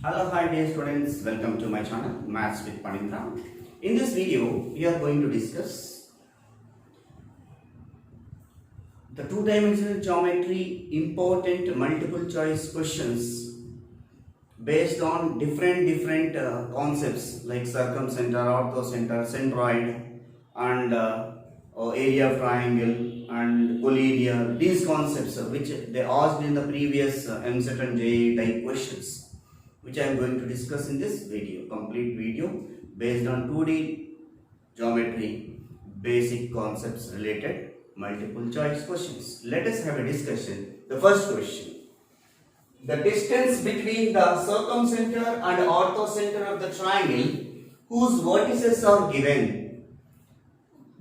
Hello, hi dear students. Welcome to my channel Maths with Panindra. In this video, we are going to discuss the two-dimensional geometry important multiple choice questions based on different concepts like circumcenter, orthocenter, centroid, and area of triangle and collinear. These concepts which they asked in the previous MSET and JEE type questions, which I am going to discuss in this video, complete video based on 2D geometry basic concepts related multiple choice questions. Let us have a discussion. The first question: the distance between the circumcenter and orthocenter of the triangle whose vertices are given.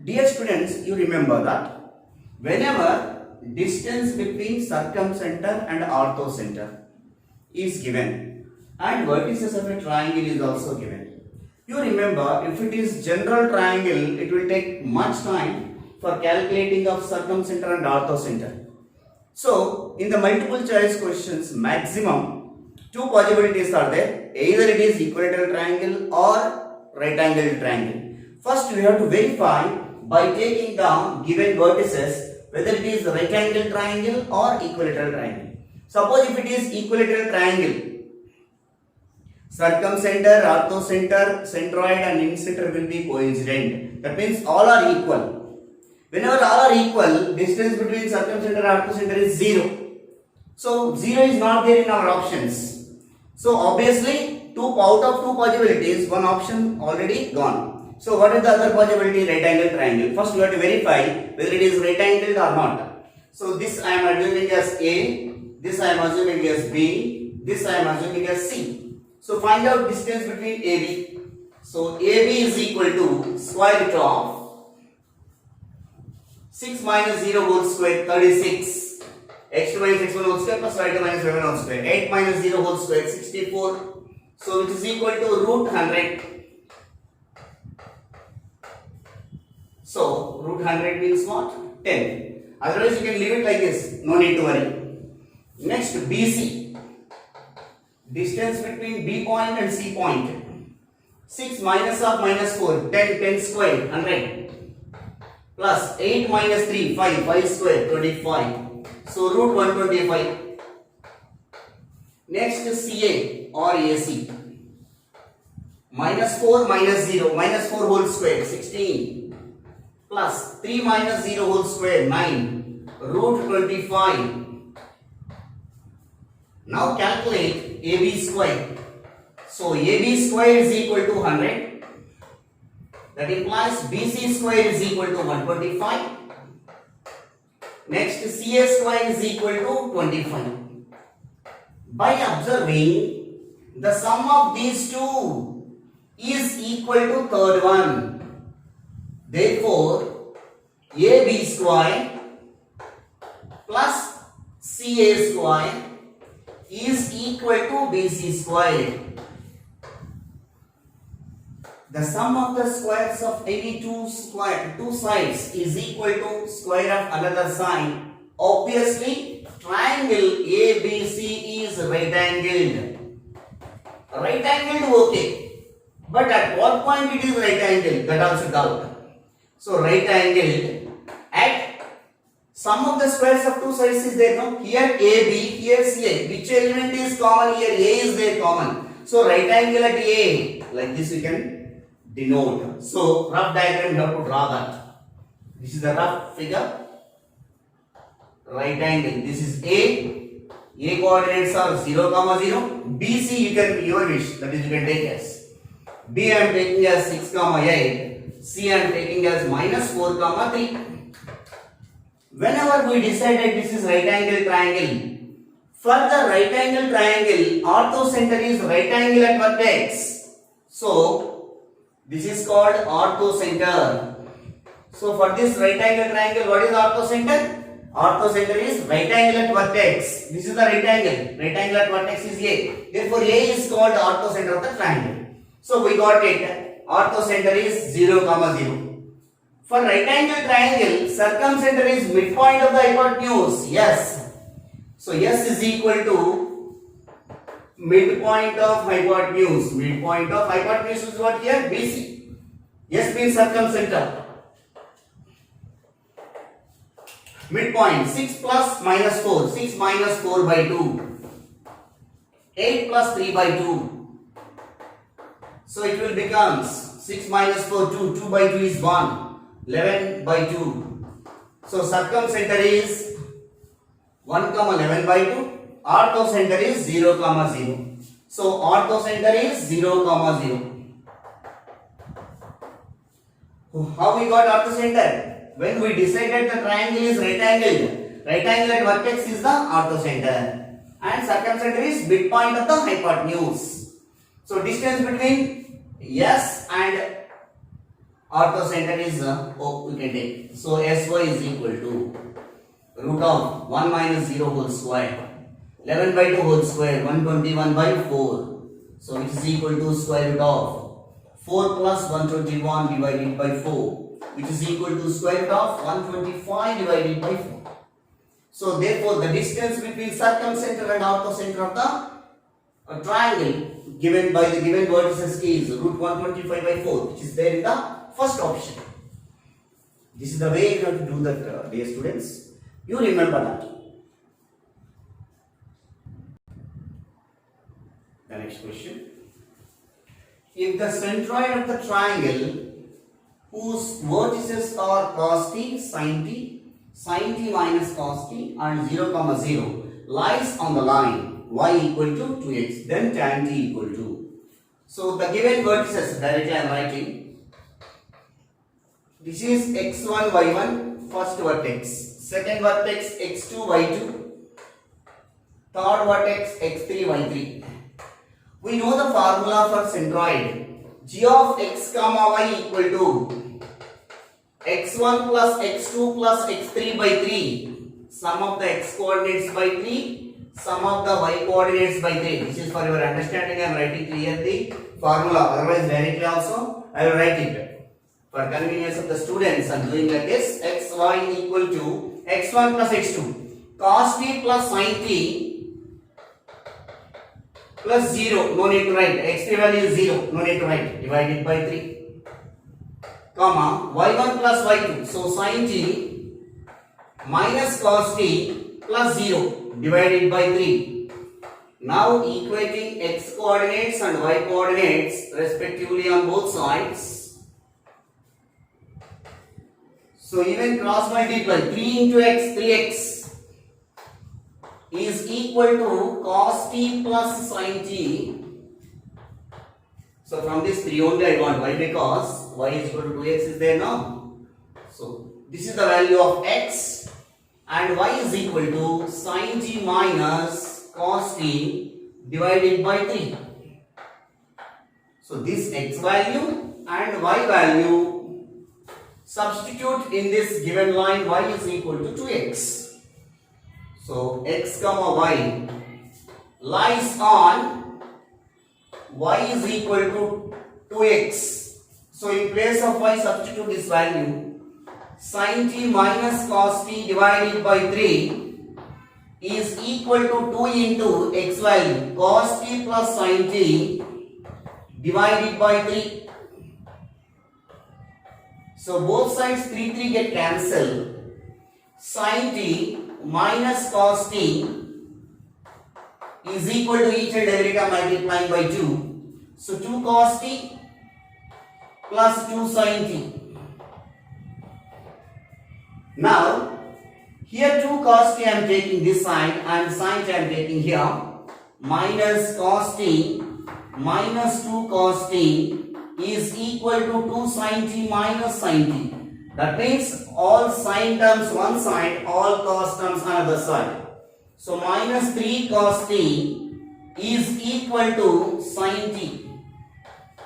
Dear students, you remember that whenever distance between circumcenter and orthocenter is given and vertices of a triangle is also given, you remember if it is general triangle, it will take much time for calculating of circumcenter and orthocenter. So in the multiple choice questions, maximum two possibilities are there: either it is equilateral triangle or right angled triangle. First we have to verify by taking the given vertices whether it is right angled triangle or equilateral triangle. Suppose if it is equilateral triangle, circumcenter, orthocenter, centroid and incenter will be coincident. That means all are equal. Whenever all are equal, distance between circumcenter and orthocenter is 0. So 0 is not there in our options. So obviously out of two possibilities, one option already gone. So what is the other possibility? Right angle triangle. First we have to verify whether it is right angled or not. So this I am assuming as A, this I am assuming as B, this I am assuming as C. So find out distance between AB. So AB is equal to square root of 6 minus 0 whole square, 36. X2 minus x1 whole square plus y2 minus y1 whole square. 8 minus 0 whole square, 64. So which is equal to root 100. So root 100 means what? 10. Otherwise you can leave it like this. No need to worry. Next BC. Distance between B point and C point. 6 minus of minus 4, 10, 10 square, 100. Plus 8 minus 3, 5, 5 square, 25. So root 125. Next CA or AC. Minus 4 minus 0, minus 4 whole square, 16. Plus 3 minus 0 whole square, 9. Root 25. Now calculate AB square. So AB square is equal to 100. That implies BC square is equal to 125. Next CA square is equal to 25. By observing, the sum of these two is equal to third one. Therefore, AB square plus CA square is equal to BC square. The sum of the squares of any two sides is equal to square of another side. Obviously, triangle ABC is right angled. Right angled, okay. But at what point it is right angled? That also doubt. So right angled at sum of the squares of two sides is there, no? Here AB, here CA. Which element is common here? A is there common. So right angle at A. Like this we can denote. So rough diagram you have to draw that. This is the rough figure. Right angle. This is A. A coordinates are 0, 0. BC you can your wish. That is you can take as. B I am taking as 6, 8. C I am taking as minus 4, 3. Whenever we decided this is right angle triangle, for the right angle triangle, orthocenter is right angle at vertex. So this is called orthocenter. So for this right angle triangle, what is orthocenter? Orthocenter is right angle at vertex. This is the right angle. Right angle at vertex is A. Therefore A is called orthocenter of the triangle. So we got it. Orthocenter is 0, 0. For right angle triangle, circumcenter is midpoint of the hypotenuse. Yes. So S is equal to midpoint of hypotenuse. Midpoint of hypotenuse is what here? BC. S means circumcenter. Midpoint 6 plus minus 4. 6 minus 4 by 2. 8 plus 3 by 2. So it will become 6 minus 4, 2. 2 by 2 is 1. 11 by 2. So circumcenter is 1 comma 11 by 2. Orthocenter is 0 comma 0. So orthocenter is 0 comma 0. How we got orthocenter? When we decided the triangle is right angle. Right angle at vertex is the orthocenter. And circumcenter is midpoint of the hypotenuse. So distance between S and orthocenter is we can take. So SY is equal to root of 1 minus 0 whole square. 11 by 2 whole square, 121 by 4. So it is equal to square root of 4 plus 121 divided by 4. Which is equal to square root of 125 divided by 4. So therefore the distance between circumcenter and orthocenter of the triangle given by the given vertices is root 125 by 4, which is there in the first option. This is the way you have to do that, dear students. You remember that. The next question. If the centroid of the triangle whose vertices are cos t, sin t minus cos t and 0 comma 0 lies on the line y equal to 2x, then tan t equal to. So the given vertices directly I am writing. This is x1 y1 first vertex, second vertex x2 y2, third vertex x3 y3. We know the formula for centroid. G of x comma y equal to x1 plus x2 plus x3 by 3. Sum of the x coordinates by 3, sum of the y coordinates by 3. This is for your understanding. I am writing clearly formula. Otherwise directly also I will write it. For convenience of the students, I am doing like this. xy equal to x1 plus x2 cos t plus sin t plus 0, no need to write, x3 value is 0, no need to write, divided by 3, comma, y1 plus y2, so sin t minus cos t plus 0, divided by 3. Now equating x coordinates and y coordinates respectively on both sides. So even cross multiply, 3 into x, 3x is equal to cos t plus sin t. So from this 3 only I want. Why? Because y is equal to 2x is there now. So this is the value of x and y is equal to sin t minus cos t divided by 3. So this x value and y value substitute in this given line, y is equal to 2x. So x comma y lies on y is equal to 2x. So in place of y substitute this value. Sin t minus cos t divided by 3 is equal to 2 into x value cos t plus sin t divided by 3. So both sides 3 get cancelled. Sin t minus cos t is equal to each and every term multiplying by 2. So 2 cos t plus 2 sin t. Now here 2 cos t I am taking this side and sin t I am taking here. Minus cos t minus 2 cos t is equal to 2 sin t minus sin t. That means all sin terms one side, all cos terms another side. So minus 3 cos t is equal to sin t.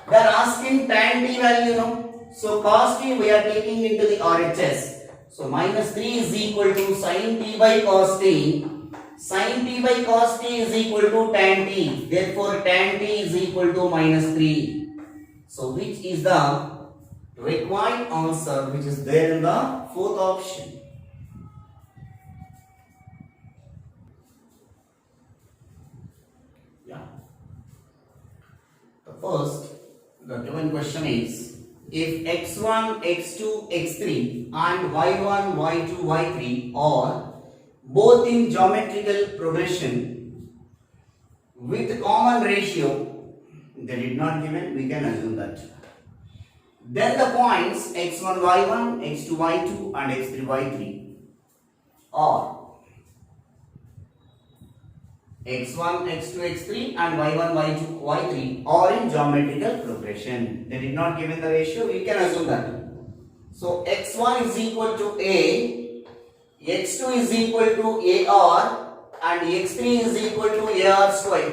They are asking tan t value, no? So cos t we are taking into the RHS. So minus 3 is equal to sin t by cos t. Sin t by cos t is equal to tan t. Therefore tan t is equal to minus 3. So which is the required answer which is there in the fourth option? Yeah. first, the given question is, if x1, x2, x3 and y1, y2, y3 are both in geometrical progression with common ratio, they did not given, we can assume that. Then the points x1, y1, x2, y2 and x3, y3 are x1, x2, x3 and y1, y2, y3 are in geometrical progression. They did not given the ratio, we can assume that. So x1 is equal to a, x2 is equal to ar and x3 is equal to ar square.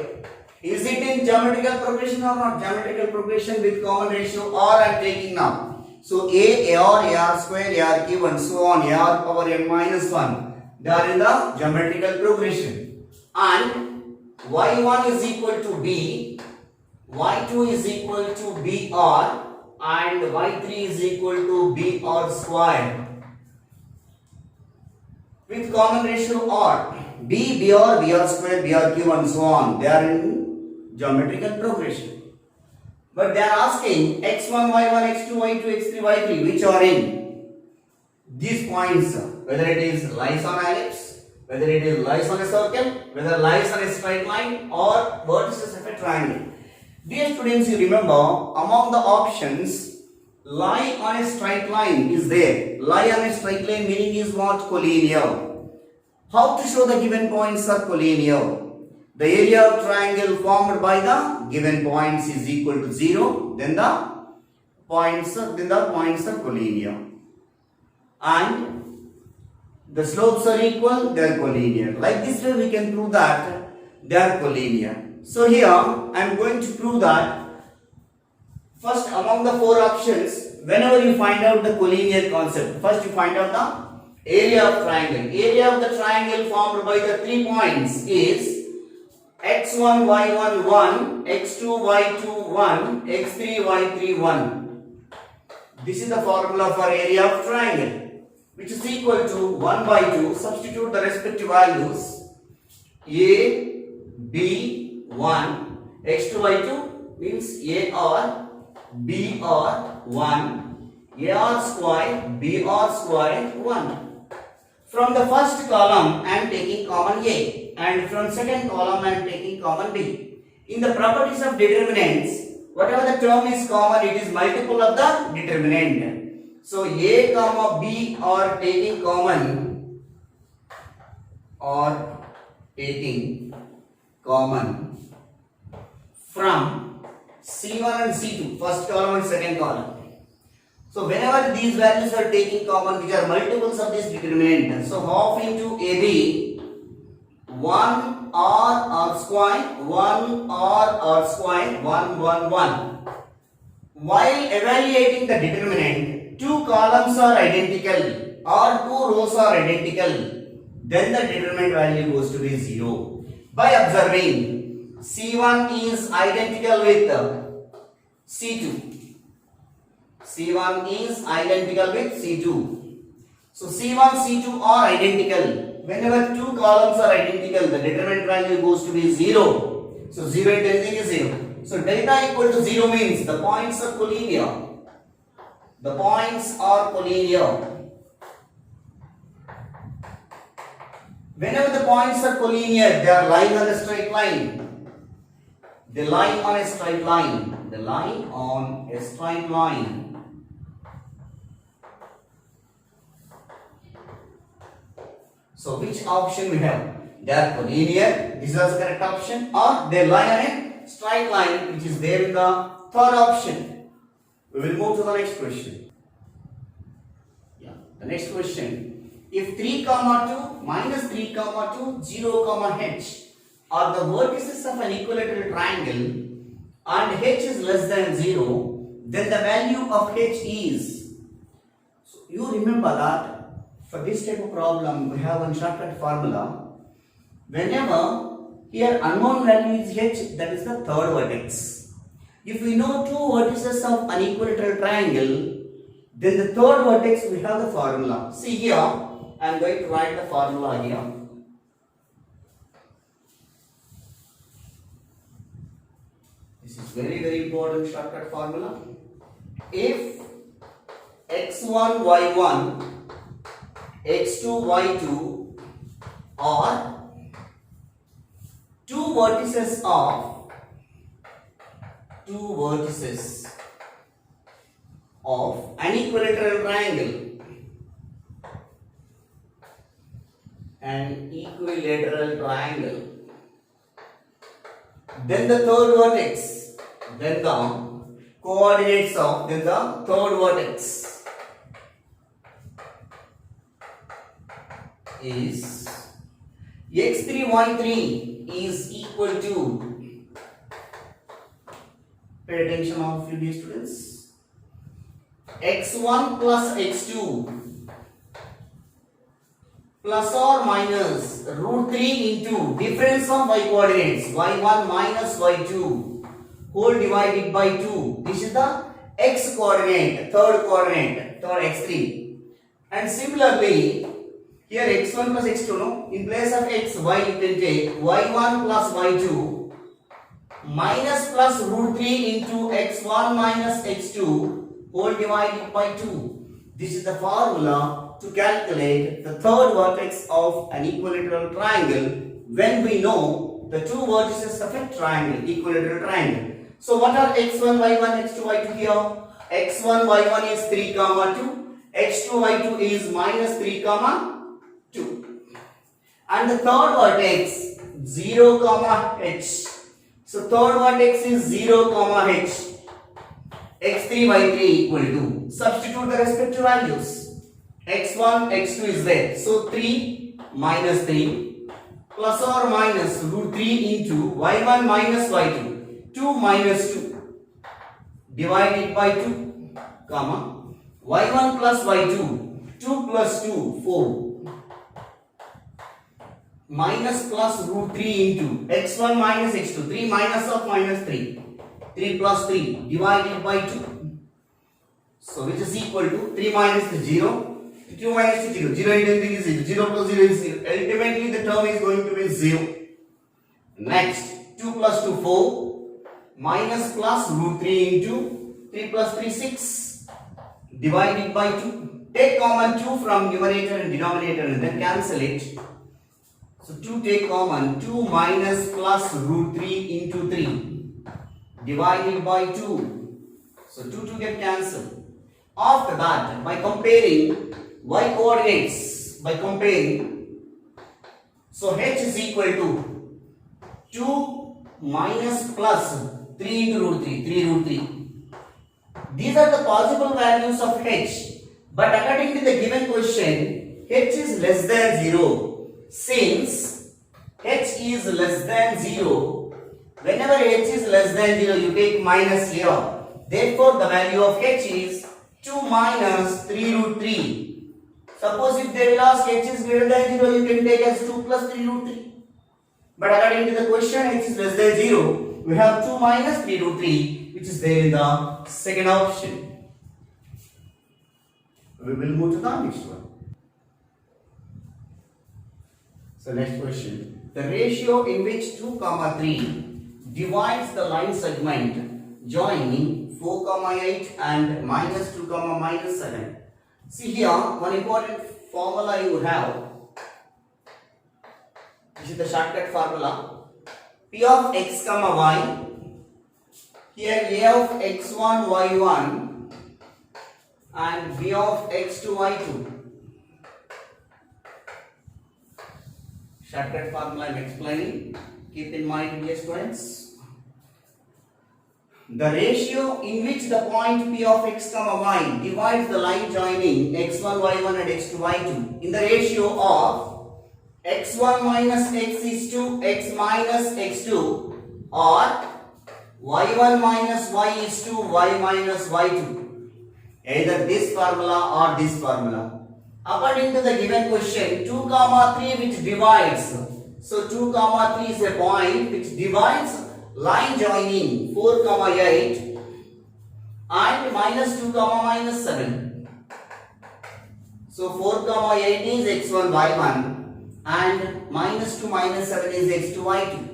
Is it in geometrical progression or not? Geometrical progression with common ratio r I am taking now. So a, ar, ar square, ar cube and so on, ar power n minus 1. They are in the geometrical progression. And y1 is equal to b, y2 is equal to br and y3 is equal to br square with common ratio r. B, br, br square, br cube and so on, they are in geometrical progression. But they are asking x1, y1, x2, y2, x3, y3 which are in these points, whether it is lies on ellipse, whether it is lies on a circle, whether lies on a straight line or vertices of a triangle. Dear students, you remember among the options, lie on a straight line is there. Lie on a straight line meaning is what? Collinear. How to show the given points are collinear? The area of triangle formed by the given points is equal to 0. Then the points are collinear. And the slopes are equal, they are collinear. Like this way we can prove that they are collinear. So here I am going to prove that first among the four options, whenever you find out the collinear concept, first you find out the area of triangle. Area of the triangle formed by the 3 points is x1, y1, 1, x2, y2, 1, x3, y3, 1. This is the formula for area of triangle, which is equal to 1 by 2. Substitute the respective values. A, B, 1, x2, y2 means AR, BR, 1, AR square, BR square, 1. From the first column I am taking common A and from second column I am taking common B. In the properties of determinants, whatever the term is common, it is multiple of the determinant. So A comma B are taking common from C1 and C2, first column and second column. So whenever these values are taking common, which are multiples of this determinant, so half into AB, 1 R square, 1 R square, 1, 1, 1. While evaluating the determinant, 2 columns are identical or 2 rows are identical, then the determinant value goes to be 0. By observing C1 is identical with C2. C1 is identical with C2. So C1, C2 are identical. Whenever 2 columns are identical, the determinant value goes to be 0. So 0 into anything is 0. So delta equal to 0 means the points are collinear. The points are collinear. Whenever the points are collinear, they are lying on a straight line. They lie on a straight line. They lie on a straight line. So which option we have? They are collinear. This is the correct option. Or they lie on a straight line, which is there in the third option. We will move to the next question. Yeah, the next question. If 3 comma 2 minus 3 comma 2 0 comma h are the vertices of an equilateral triangle and h is less than 0, then the value of h is. So you remember that for this type of problem we have one shortcut formula. Whenever here unknown value is h, that is the third vertex. If we know 2 vertices of an equilateral triangle, then the third vertex we have the formula. See here, I am going to write the formula here. This is Very important shortcut formula. If x1 y1 x2 y2 are two vertices of an equilateral triangle, then the third vertex, then the coordinates of the third vertex is x3 y3 is equal to, pay attention all of you dear students, x1 plus x2 plus or minus root 3 into difference of y coordinates y1 minus y2 whole divided by 2. This is the x coordinate, third x3. And similarly, here x1 plus x2, no? In place of x, y you can take y1 plus y2 minus plus root 3 into x1 minus x2 whole divided by 2. This is the formula to calculate the third vertex of an equilateral triangle when we know the two vertices of a triangle, equilateral triangle. So what are x1, y1, x2, y2 here? x1, y1 is 3, 2. x2, y2 is minus 3, 2. And the third vertex 0, h. So third vertex is 0, h. x3, y3 equal to, substitute the respective values. x1, x2 is there. So 3 minus 3 plus or minus root 3 into y1 minus y2. 2 minus 2 divided by 2, comma, y1 plus y2, 2 plus 2, 4, minus plus root 3 into x1 minus x2, 3 minus of minus 3, 3 plus 3 divided by 2. So which is equal to 3 minus 3, 0, 2 minus 2, 0, 0 into anything is 0, 0 plus 0 is 0. Ultimately the term is going to be 0. Next, 2 plus 2, 4. Minus plus root 3 into 3 plus 3, 6 divided by 2. Take common 2 from numerator and denominator and then cancel it. So 2 take common, 2 minus plus root 3 into 3 divided by 2. So 2 get cancelled. After that, by comparing y coordinates, so h is equal to 2 minus plus 3 into root 3, 3 root 3. These are the possible values of h. But according to the given question, h is less than 0. Since h is less than 0, whenever h is less than 0, you take minus here. Therefore, the value of h is 2 minus 3 root 3. Suppose if they will ask h is greater than 0, you can take as 2 plus 3 root 3. But according to the question, h is less than 0. We have 2 minus 3 root 3, which is there in the second option. We will move to the next one. So next question. The ratio in which 2, 3 divides the line segment joining 4, 8 and minus 2, minus 7. See here, one important formula you have. This is the shortcut formula. P of x, y. Here a of x1, y1 and b of x2, y2. Shortcut formula I am explaining. Keep in mind, dear students. The ratio in which the point P of x, y divides the line joining x1, y1 and x2, y2 in the ratio of x1 minus x is to x minus x2 or y1 minus y is to y minus y2. Either this formula or this formula. According to the given question, 2, 3 which divides. So 2, 3 is a point which divides line joining 4, 8 and minus 2, minus 7. So 4, 8 is x1, y1 and minus 2, minus 7 is x2, y2.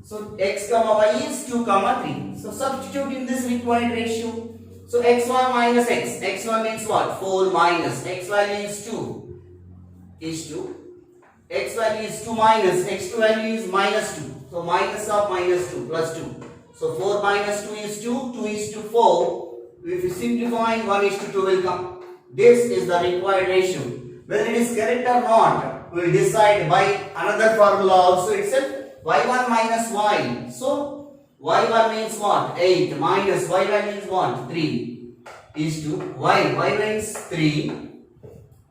So x comma y is 2 comma 3. So substitute in this required ratio. So x1 minus x. x1 means what? 4 minus x value is 2 is 2. X value is 2 minus x2 value is minus 2. So minus of minus 2 plus 2. So 4 minus 2 is 2. 2 is to 4. If you simplify, 1 is to 2 will come. This is the required ratio. Whether it is correct or not, we will decide by another formula also itself. y1 minus y. So y1 means what? 8 minus y value is what? 3 is to y. Y means 3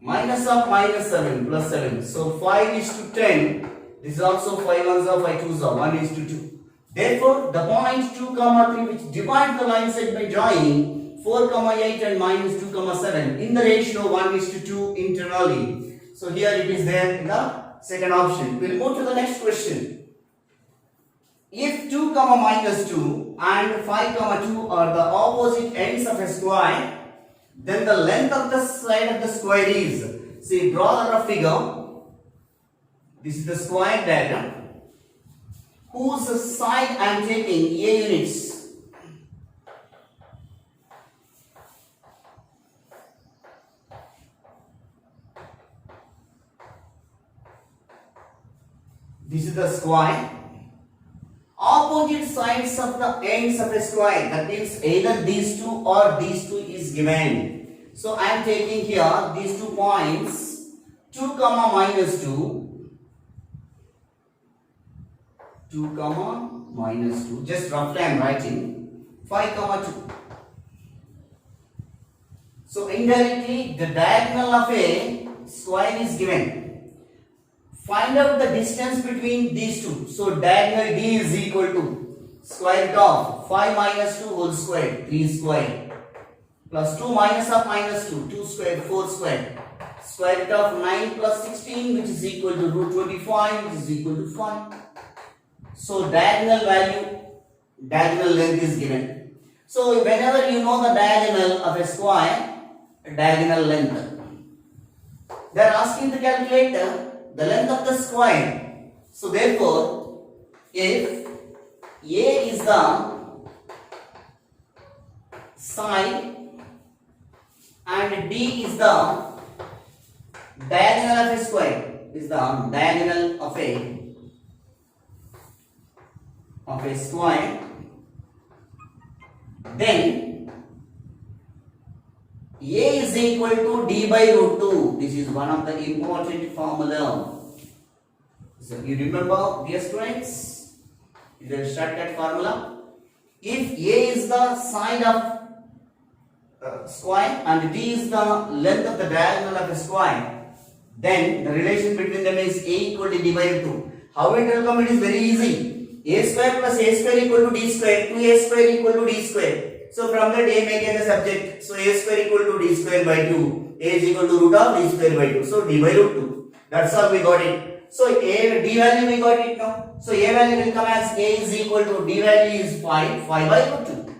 minus of minus 7 plus 7. So 5 is to 10. This is also 5 ones are 5 twos are 1 is to 2. Therefore, the point 2 comma 3 which divide the line set by joining 4 comma 8 and minus 2 comma 7 in the ratio 1 is to 2 internally. So here it is there in the second option. We will move to the next question. If 2 comma minus 2 and 5 comma 2 are the opposite ends of a square, then the length of the side of the square is, see, draw a figure. This is the square diagram. Whose side I am taking a units. This is the square. Opposite sides of the ends of a square, that means either these two or these two is given. So I am taking here these 2 points, 2 comma minus 2, 2 comma minus 2, just roughly I am writing 5 comma 2. So indirectly the diagonal of a square is given. Find out the distance between these two. So diagonal D is equal to square root of 5 minus 2 whole square, 3 square, plus 2 minus of minus 2, 2 square, 4 square, square root of 9 plus 16 which is equal to root 25 which is equal to 5. So diagonal value, diagonal length is given. So whenever you know the diagonal of a square, diagonal length, they are asking to calculate the length of the square. So therefore, if A is the side and D is the diagonal of a square, is the diagonal of a square, then A is equal to D by root 2. This is one of the important formula. So you remember, dear students, is a shortcut formula. If A is the side of square and D is the length of the diagonal of a square, then the relation between them is A equal to D by root 2. How it will come? It is very easy. A square plus A square equal to D square, 2A square equal to D square. So from that A may get the subject. So A square equal to D square by 2. A is equal to root of D square by 2. So D by root 2. That's how we got it. So A, D value we got it now. So A value will come as A is equal to D value is 5 by root 2.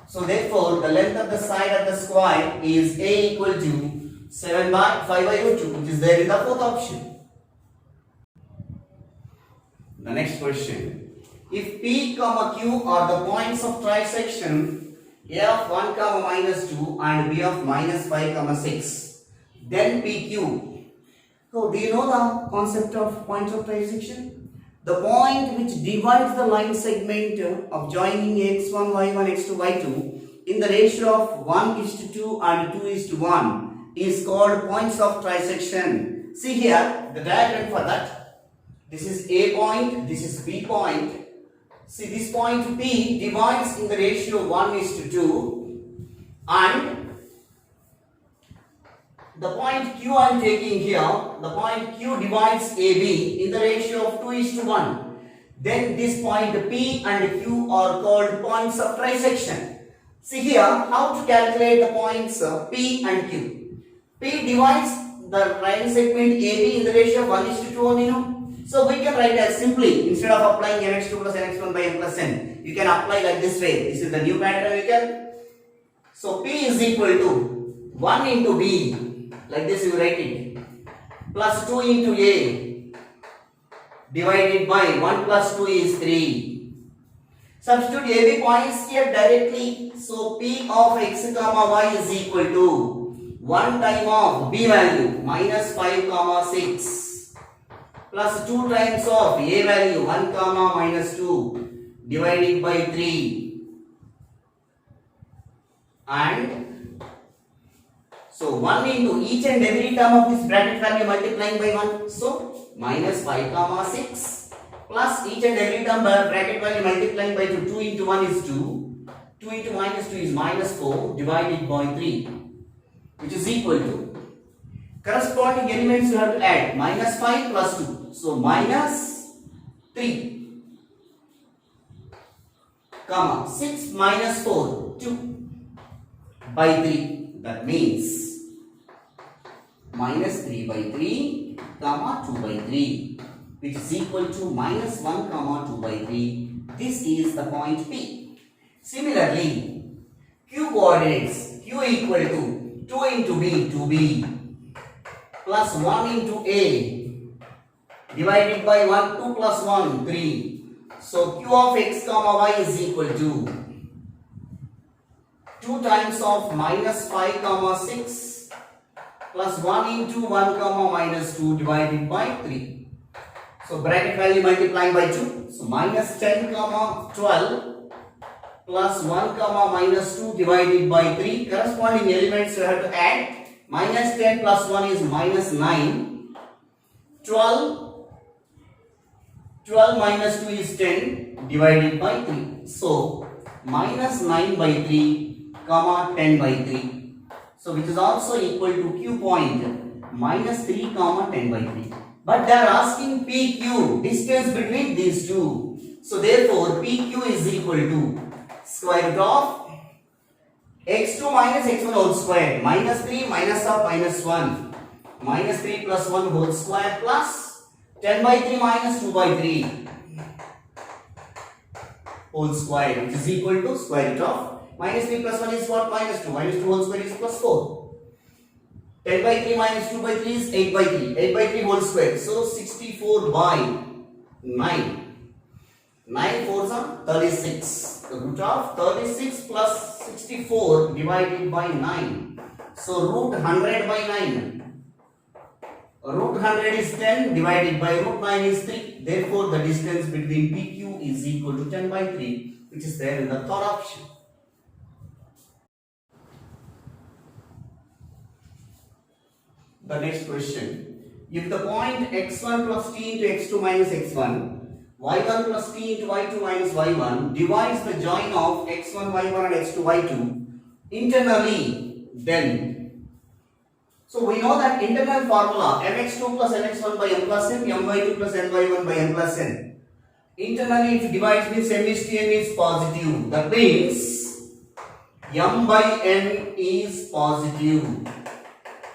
So therefore the length of the side of the square is A equal to 7 by 5 by root 2, which is there in the fourth option. The next question. If P comma Q are the points of trisection A of 1 comma minus 2 and B of minus 5 comma 6, then PQ. So do you know the concept of points of trisection? The point which divides the line segment of joining x1, y1, x2, y2 in the ratio of 1 is to 2 and 2 is to 1 is called points of trisection. See here the diagram for that. This is A point, this is B point. See, this point P divides in the ratio 1 is to 2 and the point Q I am taking here, the point Q divides AB in the ratio of 2 is to 1. Then this point P and Q are called points of trisection. See here how to calculate the points P and Q. P divides the line segment AB in the ratio of 1 is to 2 only, no? So we can write as simply, instead of applying mx2 plus mx1 by m plus n, you can apply like this way. This is the new pattern we can. So P is equal to 1 into B, like this you write it, plus 2 into A, divided by 1 plus 2 is 3. Substitute AB points here directly. So P of x comma y is equal to 1 time of B value minus 5 comma 6 plus 2 times of A value 1 comma minus 2 divided by 3. And so 1 into each and every term of this bracket value multiplying by 1. So minus 5 comma 6 plus each and every term bracket value multiplying by 2. 2 into 1 is 2. 2 into minus 2 is minus 4 divided by 3, which is equal to corresponding elements you have to add. Minus 5 plus 2. So minus 3 comma 6 minus 4 2 by 3. That means minus 3 by 3 comma 2 by 3, which is equal to minus 1 comma 2 by 3. This is the point P. Similarly, Q coordinates. Q equal to 2 into B, 2B plus 1 into A divided by 1, 2 plus 1, 3. So Q of x comma y is equal to 2 times of minus 5 comma 6 plus 1 into 1 comma minus 2 divided by 3. So bracket value multiplying by 2. So minus 10 comma 12 plus 1 comma minus 2 divided by 3. Corresponding elements you have to add. Minus 10 plus 1 is minus 9. 12 minus 2 is 10 divided by 3. So minus 9 by 3 comma 10 by 3. So which is also equal to Q point minus 3 comma 10 by 3. But they are asking PQ, distance between these two. So therefore PQ is equal to square root of x2 minus x1 whole square minus 3 minus of minus 1 minus 3 plus 1 whole square plus 10 by 3 minus 2 by 3 whole square, which is equal to square root of minus 3 plus 1 is what? Minus 2. Minus 2 whole square is plus 4. 10 by 3 minus 2 by 3 is 8 by 3. 8 by 3 whole square. So 64 by 9. 9 4s are 36. The root of 36 plus 64 divided by 9. So root 100 by 9. Root 100 is 10 divided by root 9 is 3. Therefore the distance between PQ is equal to 10 by 3, which is there in the third option. The next question. If the point x1 plus t into x2 minus x1, y1 plus t into y2 minus y1 divides the join of x1, y1 and x2, y2 internally, then. So we know that internal formula mx2 plus mx1 by m plus n, my2 plus n by 1 by m plus n. Internally if divides means m is t, n is positive. That means m by n is positive.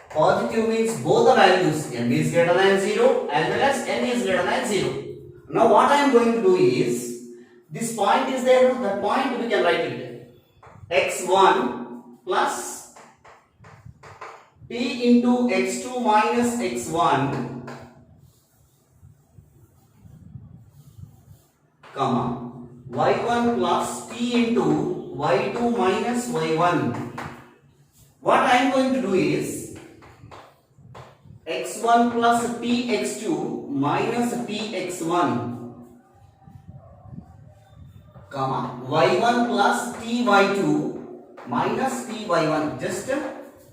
Positive means both the values m is greater than 0 as well as n is greater than 0. Now what I am going to do is, this point is there, that point we can write it x1 plus t into x2 minus x1 comma y1 plus t into y2 minus y1. What I am going to do is x1 plus tx2 minus tx1 comma y1 plus ty2 minus ty1. Just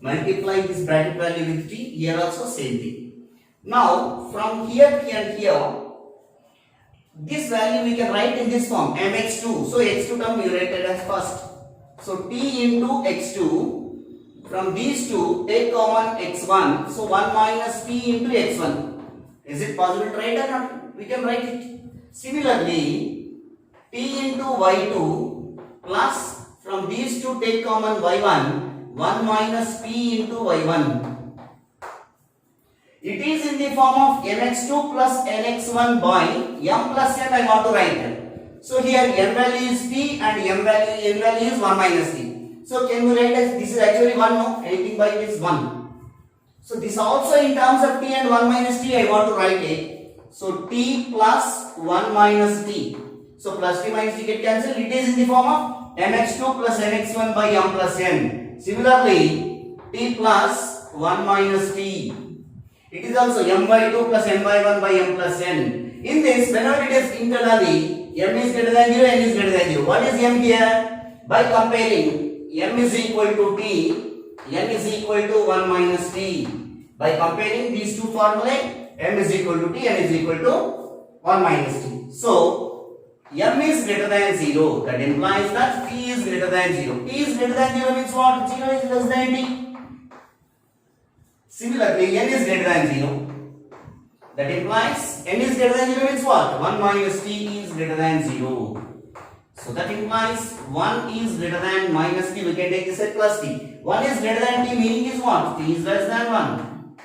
multiply this bracket value with t. Here also same thing. Now from here and here, this value we can write in this form mx2. So x2 term you write it as first. So t into x2. From these two, take common x1. So 1 minus t into x1. Is it possible to write or not? We can write it. Similarly, t into y2 plus from these two take common y1. 1 minus t into y1. It is in the form of mx2 plus nx1 by m plus n I want to write. So here m value is t and n value is 1 minus t. So can we write as this is actually 1, no? Anything by this 1. So this also in terms of t and 1 minus t I want to write it. So t plus 1 minus t. So plus t minus t get cancelled. It is in the form of mx2 plus mx1 by m plus n. Similarly, t plus 1 minus t. It is also m by 2 plus m by 1 by m plus n. In this, whenever it is internally, m is greater than 0, n is greater than 0. What is m here? By comparing m is equal to t, n is equal to 1 minus t. By comparing these two formulae, m is equal to t, n is equal to 1 minus t. So, m is greater than 0. That implies that t is greater than 0. T is greater than 0 means what? 0 is less than t. Similarly, n is greater than 0. That implies n is greater than 0 means what? 1 minus t is greater than 0. So that implies 1 is greater than minus t. We can take this as plus t. 1 is greater than t meaning is what? T is less than 1.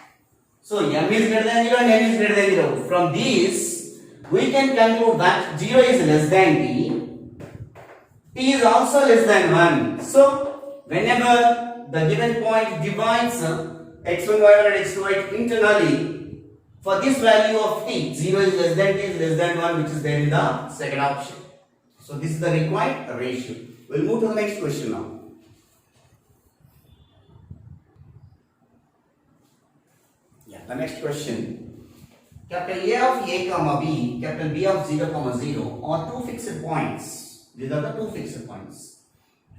So m is greater than 0 and n is greater than 0. From these, we can conclude that 0 is less than t. T is also less than 1. So whenever the given point divides x1 y1 and x2 y2 internally, for this value of t, 0 is less than t is less than 1, which is there in the second option. So this is the required ratio. We'll move to the next question now. Yeah, the next question. Capital A of A comma B, capital B of 0 comma 0 are two fixed points. These are the two fixed points.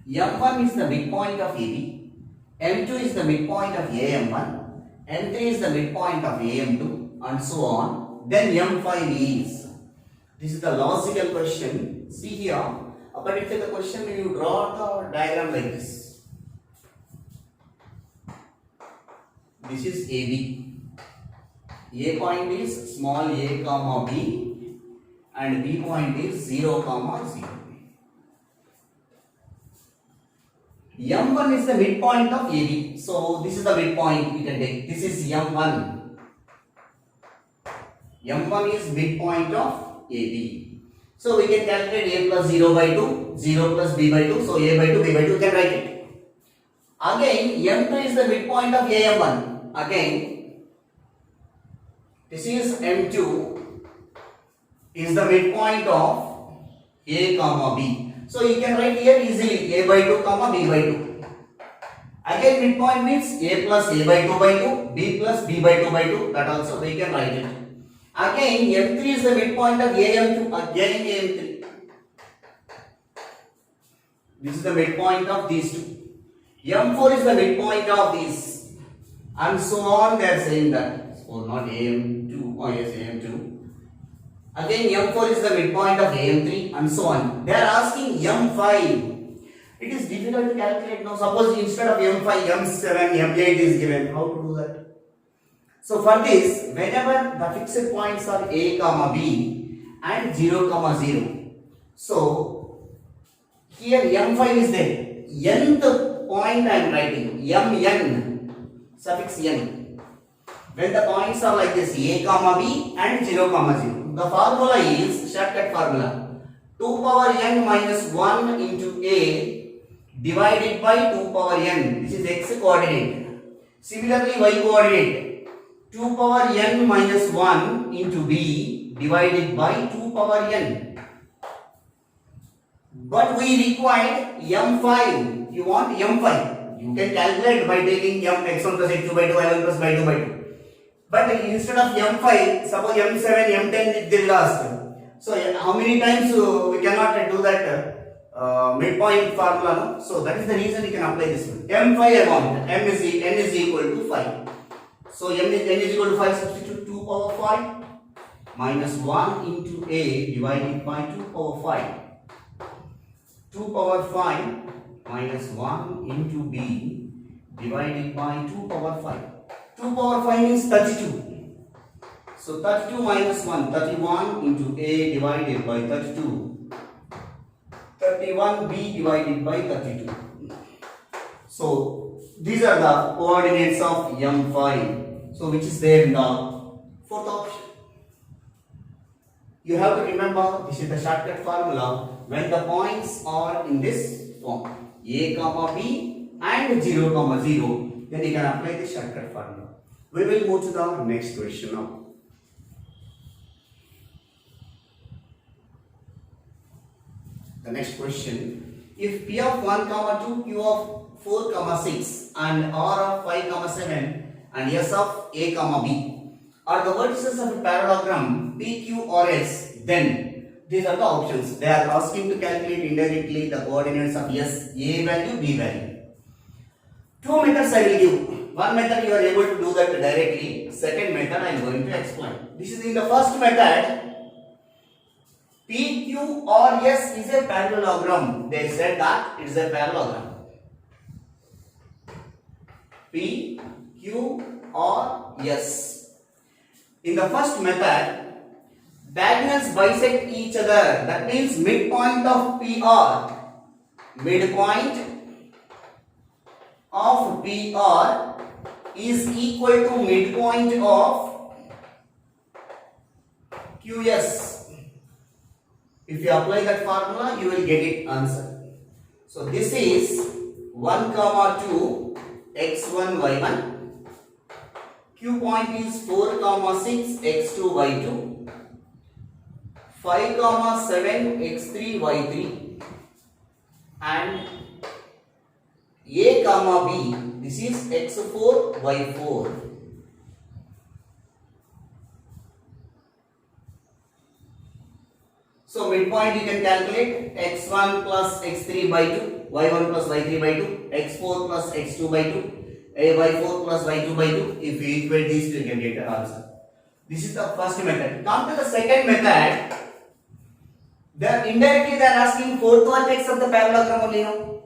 M1 is the midpoint of AB, M2 is the midpoint of AM1, M3 is the midpoint of AM2, and so on. Then M5 is. This is the logical question. See here, but it's the question when you draw the diagram like this. This is AB. A point is small a comma b, and B point is 0 comma 0. M1 is the midpoint of AB. So this is the midpoint we can take. This is M1. M1 is midpoint of AB. So we can calculate A plus 0 by 2, 0 plus B by 2. So A by 2, B by 2, can write it. Again, M2 is the midpoint of AM1. Again, this is M2 is the midpoint of A comma B. So you can write here easily A by 2 comma B by 2. Again, midpoint means A plus A by 2 by 2, B plus B by 2 by 2. That also we can write it. Again, M3 is the midpoint of AM2. Again, AM3. This is the midpoint of these two. M4 is the midpoint of these. And so on, they are saying that. So not AM2. Oh yes, AM2. Again, M4 is the midpoint of AM3 and so on. They are asking M5. It is difficult to calculate now. Suppose instead of M5, M7, M8 is given. How to do that? So for this, whenever the fixed points are A comma B and 0 comma 0. So here M5 is there. Nth point I am writing. Mn. Suffix n. When the points are like this, A comma B and 0 comma 0. The formula is shortcut formula. 2 power n minus 1 into A divided by 2 power n. This is x coordinate. Similarly, y coordinate. 2 power n minus 1 into B divided by 2 power n. But we required M5. You want M5. You can calculate by taking m x1 plus x2 by 2, y1 plus by 2 by 2. But instead of M5, suppose M7, M10 they will ask. So how many times we cannot do that midpoint formula? No? So that is the reason you can apply this one. M5 I want. N is equal to 5. So n is equal to 5. Substitute 2 power 5 minus 1 into A divided by 2 power 5. 2 power 5 minus 1 into B divided by 2 power 5. 2 power 5 means 32. So 32 minus 1, 31 into A divided by 32. 31B divided by 32. So these are the coordinates of M5. So which is there in the fourth option. You have to remember this is the shortcut formula when the points are in this form. A comma B and 0 comma 0. Then you can apply the shortcut formula. We will move to the next question now. The next question, if P of 1 comma 2, Q of 4 comma 6 and R of 5 comma 7 and S of A comma B are the vertices of a parallelogram PQ or S, then these are the options. They are asking to calculate indirectly the coordinates of S, A value, B value. Two methods I will give. One method you are able to do that directly. Second method I am going to explain. This is in the first method. PQ or S is a parallelogram. They said that it is a parallelogram. P, Q or S. In the first method, diagonals bisect each other. That means midpoint of PR. Midpoint of PR is equal to midpoint of QS. If you apply that formula, you will get it answer. So this is 1 comma 2 x1 y1. Q point is 4 comma 6 x2 y2. 5 comma 7 x3 y3. And A comma B, this is x4 y4. So midpoint you can calculate x1 plus x3 by 2, y1 plus y3 by 2, x4 plus x2 by 2, y4 plus y2 by 2. If you equate these two, you can get the answer. This is the first method. Come to the second method. Indirectly they are asking fourth vertex of the parallelogram only now.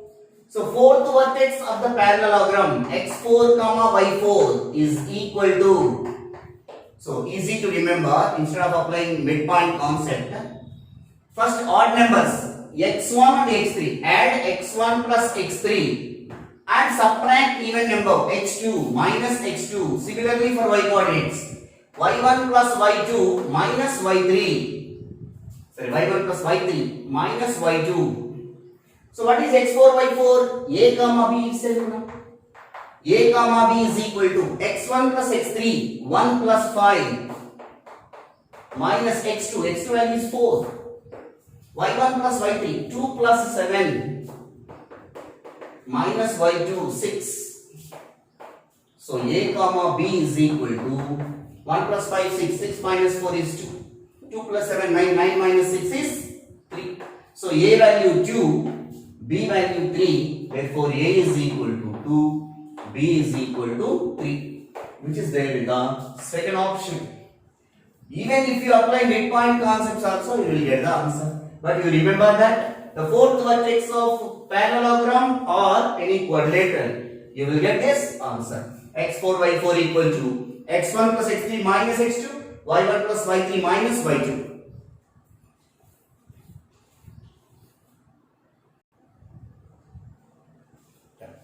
So fourth vertex of the parallelogram x4 comma y4 is equal to. So easy to remember instead of applying midpoint concept. First odd numbers x1 and x3. Add x1 plus x3 and subtract even number x2 minus x2. Similarly for y coordinates y1 plus y2 minus y3. Sorry, y1 plus y3 minus y2. So what is x4 y4? A comma B itself now. A comma B is equal to x1 plus x3 1 plus 5 minus x2. x2 value is 4. y1 plus y3 2 plus 7 minus y2 6. So A comma B is equal to 1 plus 5 6. 6 minus 4 is 2. 2 plus 7 9. 9 minus 6 is 3. So A value 2, B value 3. Therefore A is equal to 2, B is equal to 3, which is there with the second option. Even if you apply midpoint concepts also, you will get the answer. But you remember that the fourth vertex of parallelogram or any quadrilateral, you will get this answer. x4 y4 equal to x1 plus x3 minus x2, y1 plus y3 minus y2.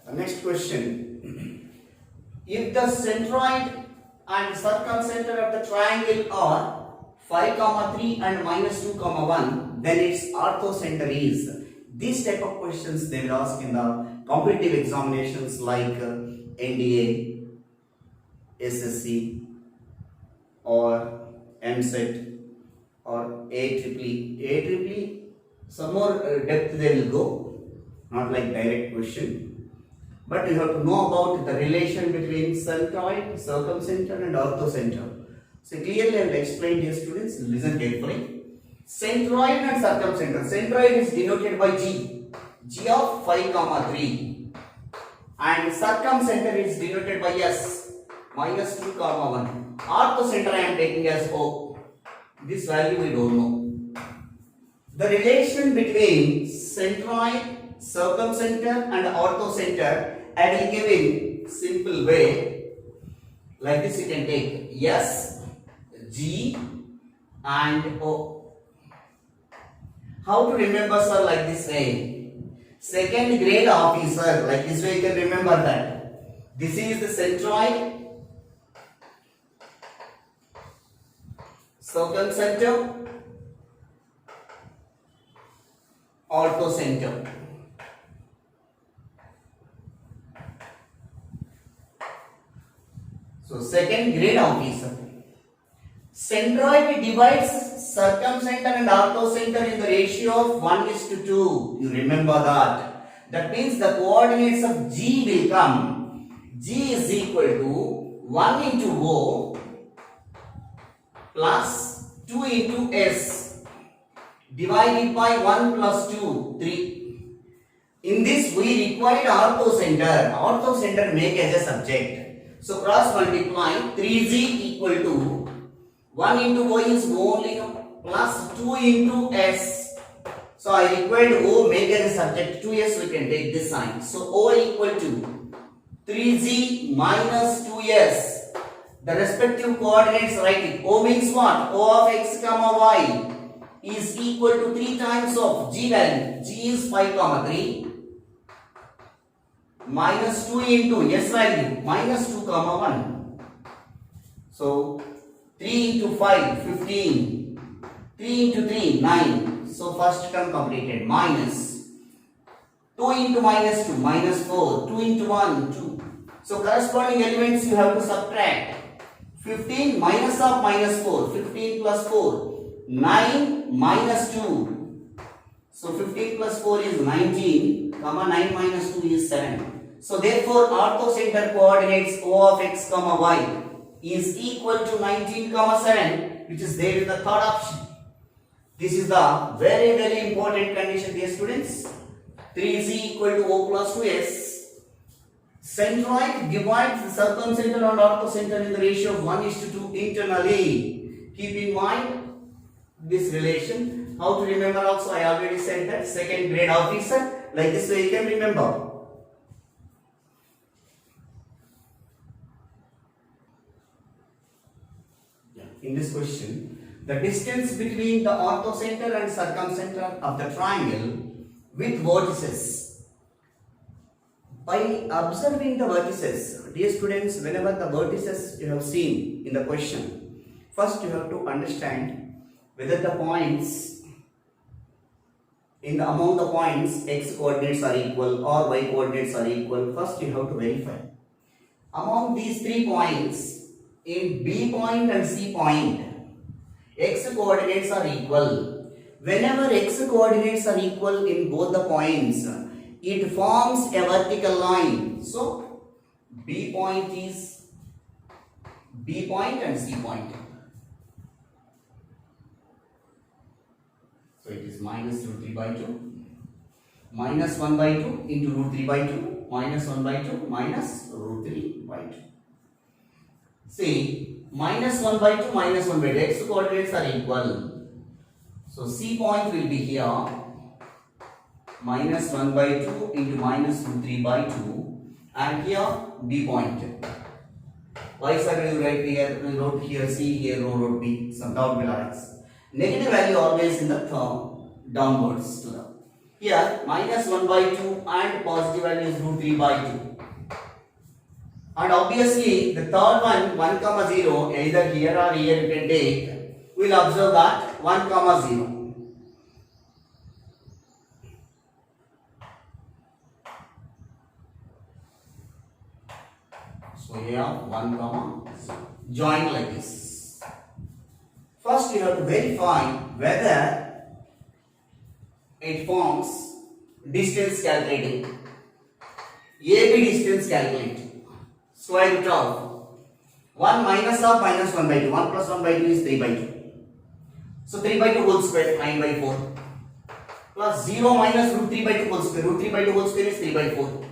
The next question. If the centroid and circumcenter of the triangle are 5 comma 3 and minus 2 comma 1, then its orthocenter is. These type of questions they will ask in the competitive examinations like NDA, SSC or MSET or AEEE. Some more depth they will go, not like direct question. But you have to know about the relation between centroid, circumcenter and orthocenter. So clearly I will explain to students, listen carefully. Centroid and circumcenter. Centroid is denoted by G. G of 5 comma 3. And circumcenter is denoted by S. Minus 2 comma 1. Orthocenter I am taking as O. This value we don't know. The relation between centroid, circumcenter and orthocenter I will give in simple way. Like this you can take S, G and O. How to remember, sir, like this way? Second grade officer, like this way you can remember that. This is the centroid, circumcenter, orthocenter. So second grade officer. Centroid divides circumcenter and orthocenter in the ratio of 1:2. You remember that. That means the coordinates of G will come. G is equal to 1 into O plus 2 into S divided by 1 plus 2, 3. In this we required orthocenter. Orthocenter make as a subject. So cross multiply 3Z equal to 1 into O is only plus 2 into S. So I required O make as a subject. 2S we can take this sign. So O equal to 3Z minus 2S. The respective coordinates write it. O means what? O of x comma y is equal to 3 times of G value. G is 5 comma 3 minus 2 into S value minus 2 comma 1. So 3 into 5, 15. 3 into 3, 9. So first term completed. Minus 2 into minus 2, minus 4. 2 into 1, 2. So corresponding elements you have to subtract. 15 minus of minus 4. 15 plus 4. 9 minus 2. So 15 plus 4 is 19. Comma 9 minus 2 is 7. So therefore orthocenter coordinates O of x comma y is equal to 19 comma 7, which is there in the third option. This is the very important condition, dear students. 3Z equal to O plus 2S. Centroid divides the circumcenter and orthocenter in the ratio of 1:2 internally. Keep in mind this relation. How to remember also, I already said that. Second grade officer. Like this way you can remember. In this question, the distance between the orthocenter and circumcenter of the triangle with vertices. By observing the vertices, dear students, whenever the vertices you have seen in the question, first you have to understand whether the points among the points x coordinates are equal or y coordinates are equal. First you have to verify. Among these 3 points, in B point and C point, x coordinates are equal. Whenever x coordinates are equal in both the points, it forms a vertical line. So B point is B point and C point. So it is minus root 3 by 2. Minus 1 by 2 into root 3 by 2. Minus 1 by 2 minus root 3 by 2. See, minus 1 by 2 minus 1 by 2. X coordinates are equal. So C point will be here. Minus 1 by 2 into minus root 3 by 2. And here B point. Y side will write here, we wrote here C, here wrote B. Some doubt will arise. Negative value always in the term downwards to the. Here minus 1 by 2 and positive value is root 3 by 2. And obviously the third one, 1 comma 0, either here or here you can take. We will observe that 1 comma 0. So here 1 comma 0. Join like this. First you have to verify whether it forms distance calculating. AB distance calculate. Square root of 1 minus of minus 1 by 2. 1 plus 1 by 2 is 3 by 2. So 3 by 2 whole square, 9 by 4. Plus 0 minus root 3 by 2 whole square. Root 3 by 2 whole square is 3 by 4.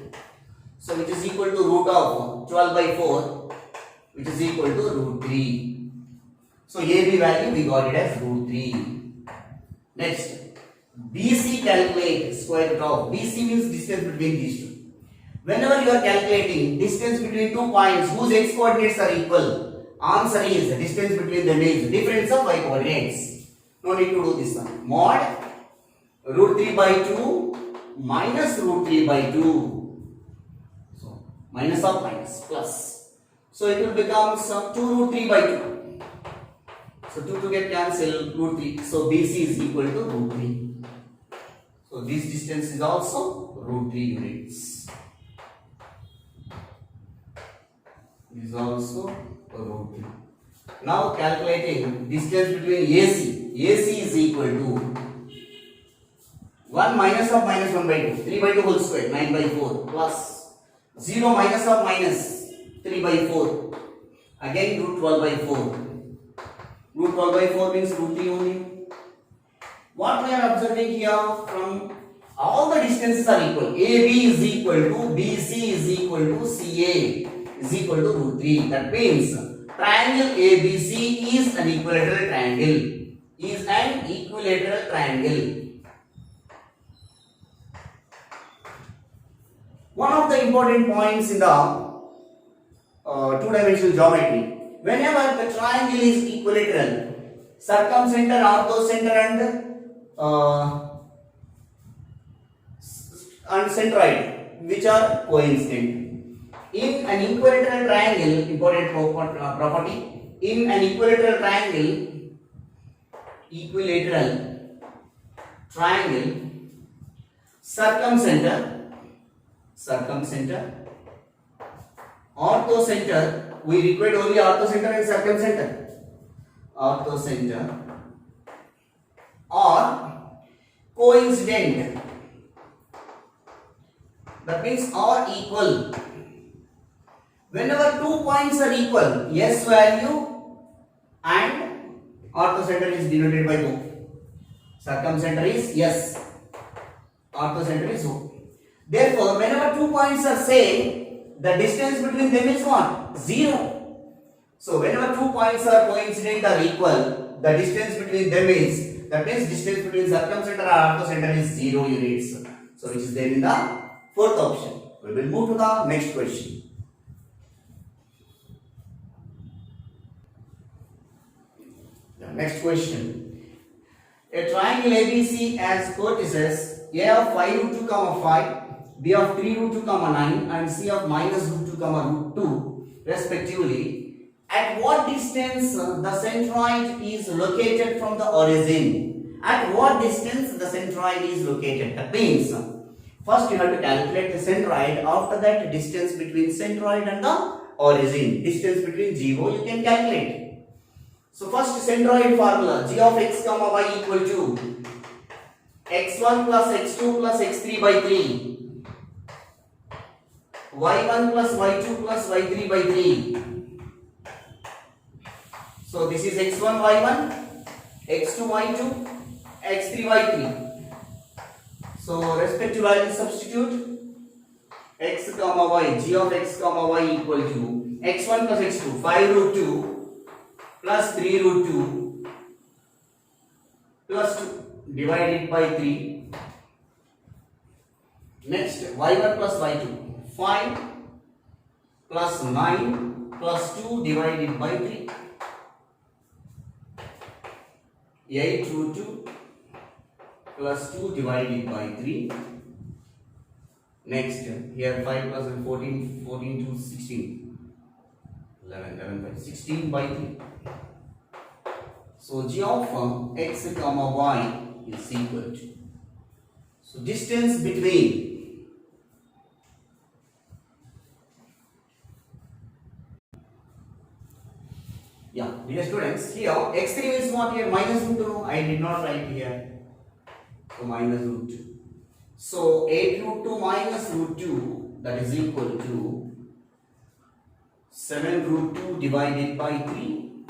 So which is equal to root of 12 by 4, which is equal to root 3. So AB value we got it as root 3. Next, BC calculate square root of. BC means distance between these two. Whenever you are calculating distance between 2 points whose x coordinates are equal, answer is the distance between them is difference of y coordinates. No need to do this one. Mod root 3 by 2 minus root 3 by 2. So minus of minus plus. So it will become 2 root 3 by 2. So 2 to get cancelled, root 3. So BC is equal to root 3. So this distance is also root 3 units. Is also root 3. Now calculating distance between AC. AC is equal to 1 minus of minus 1 by 2, 3 by 2 whole square, 9 by 4 plus 0 minus of minus 3 by 4, again root 12 by 4. Root 12 by 4 means root 3 only. What we are observing here, from all the distances are equal. AB is equal to BC is equal to CA is equal to root 3. That means triangle ABC is an equilateral triangle. Is an equilateral triangle. One of the important points in the two-dimensional geometry, whenever the triangle is equilateral, circumcenter, orthocenter and centroid, which are coincident. In an equilateral triangle, important property, in an equilateral triangle, circumcenter, orthocenter, we require only orthocenter and circumcenter. Orthocenter or coincident, that means or equal. Whenever 2 points are equal, S value and orthocenter is denoted by O. Circumcenter is S, orthocenter is O. Therefore, whenever 2 points are same, the distance between them is what? 0. So, whenever 2 points are coincident or equal, the distance between them is, that means distance between circumcenter and orthocenter is 0 units. So, which is there in the fourth option. We will move to the next question. The next question. A triangle ABC has vertices A of 5 root 2 comma 5, B of 3 root 2 comma 9 and C of minus root 2 comma root 2 respectively. At what distance the centroid is located from the origin? At what distance the centroid is located? That means first you have to calculate the centroid. After that, distance between centroid and the origin. Distance between GO you can calculate. So first centroid formula, g of x comma y equal to x1 plus x2 plus x3 by 3, y1 plus y2 plus y3 by 3. So this is x1 y1, x2 y2, x3 y3. So respective values substitute. X comma y, g of x comma y equal to x1 plus x2, 5 root 2 plus 3 root 2 plus 2 divided by 3. Next, y1 plus y2, 5 plus 9 plus 2 divided by 3. 8 root 2 plus 2 divided by 3. Next, here 5 plus 14, 14 to 16. 11 by 16 by 3. So, g of x comma y is equal to. So, distance between dear students, here x3 is what here? Minus root 2. I did not write here. So, minus root 2. So, 8 root 2 minus root 2, that is equal to 7 root 2 divided by 3,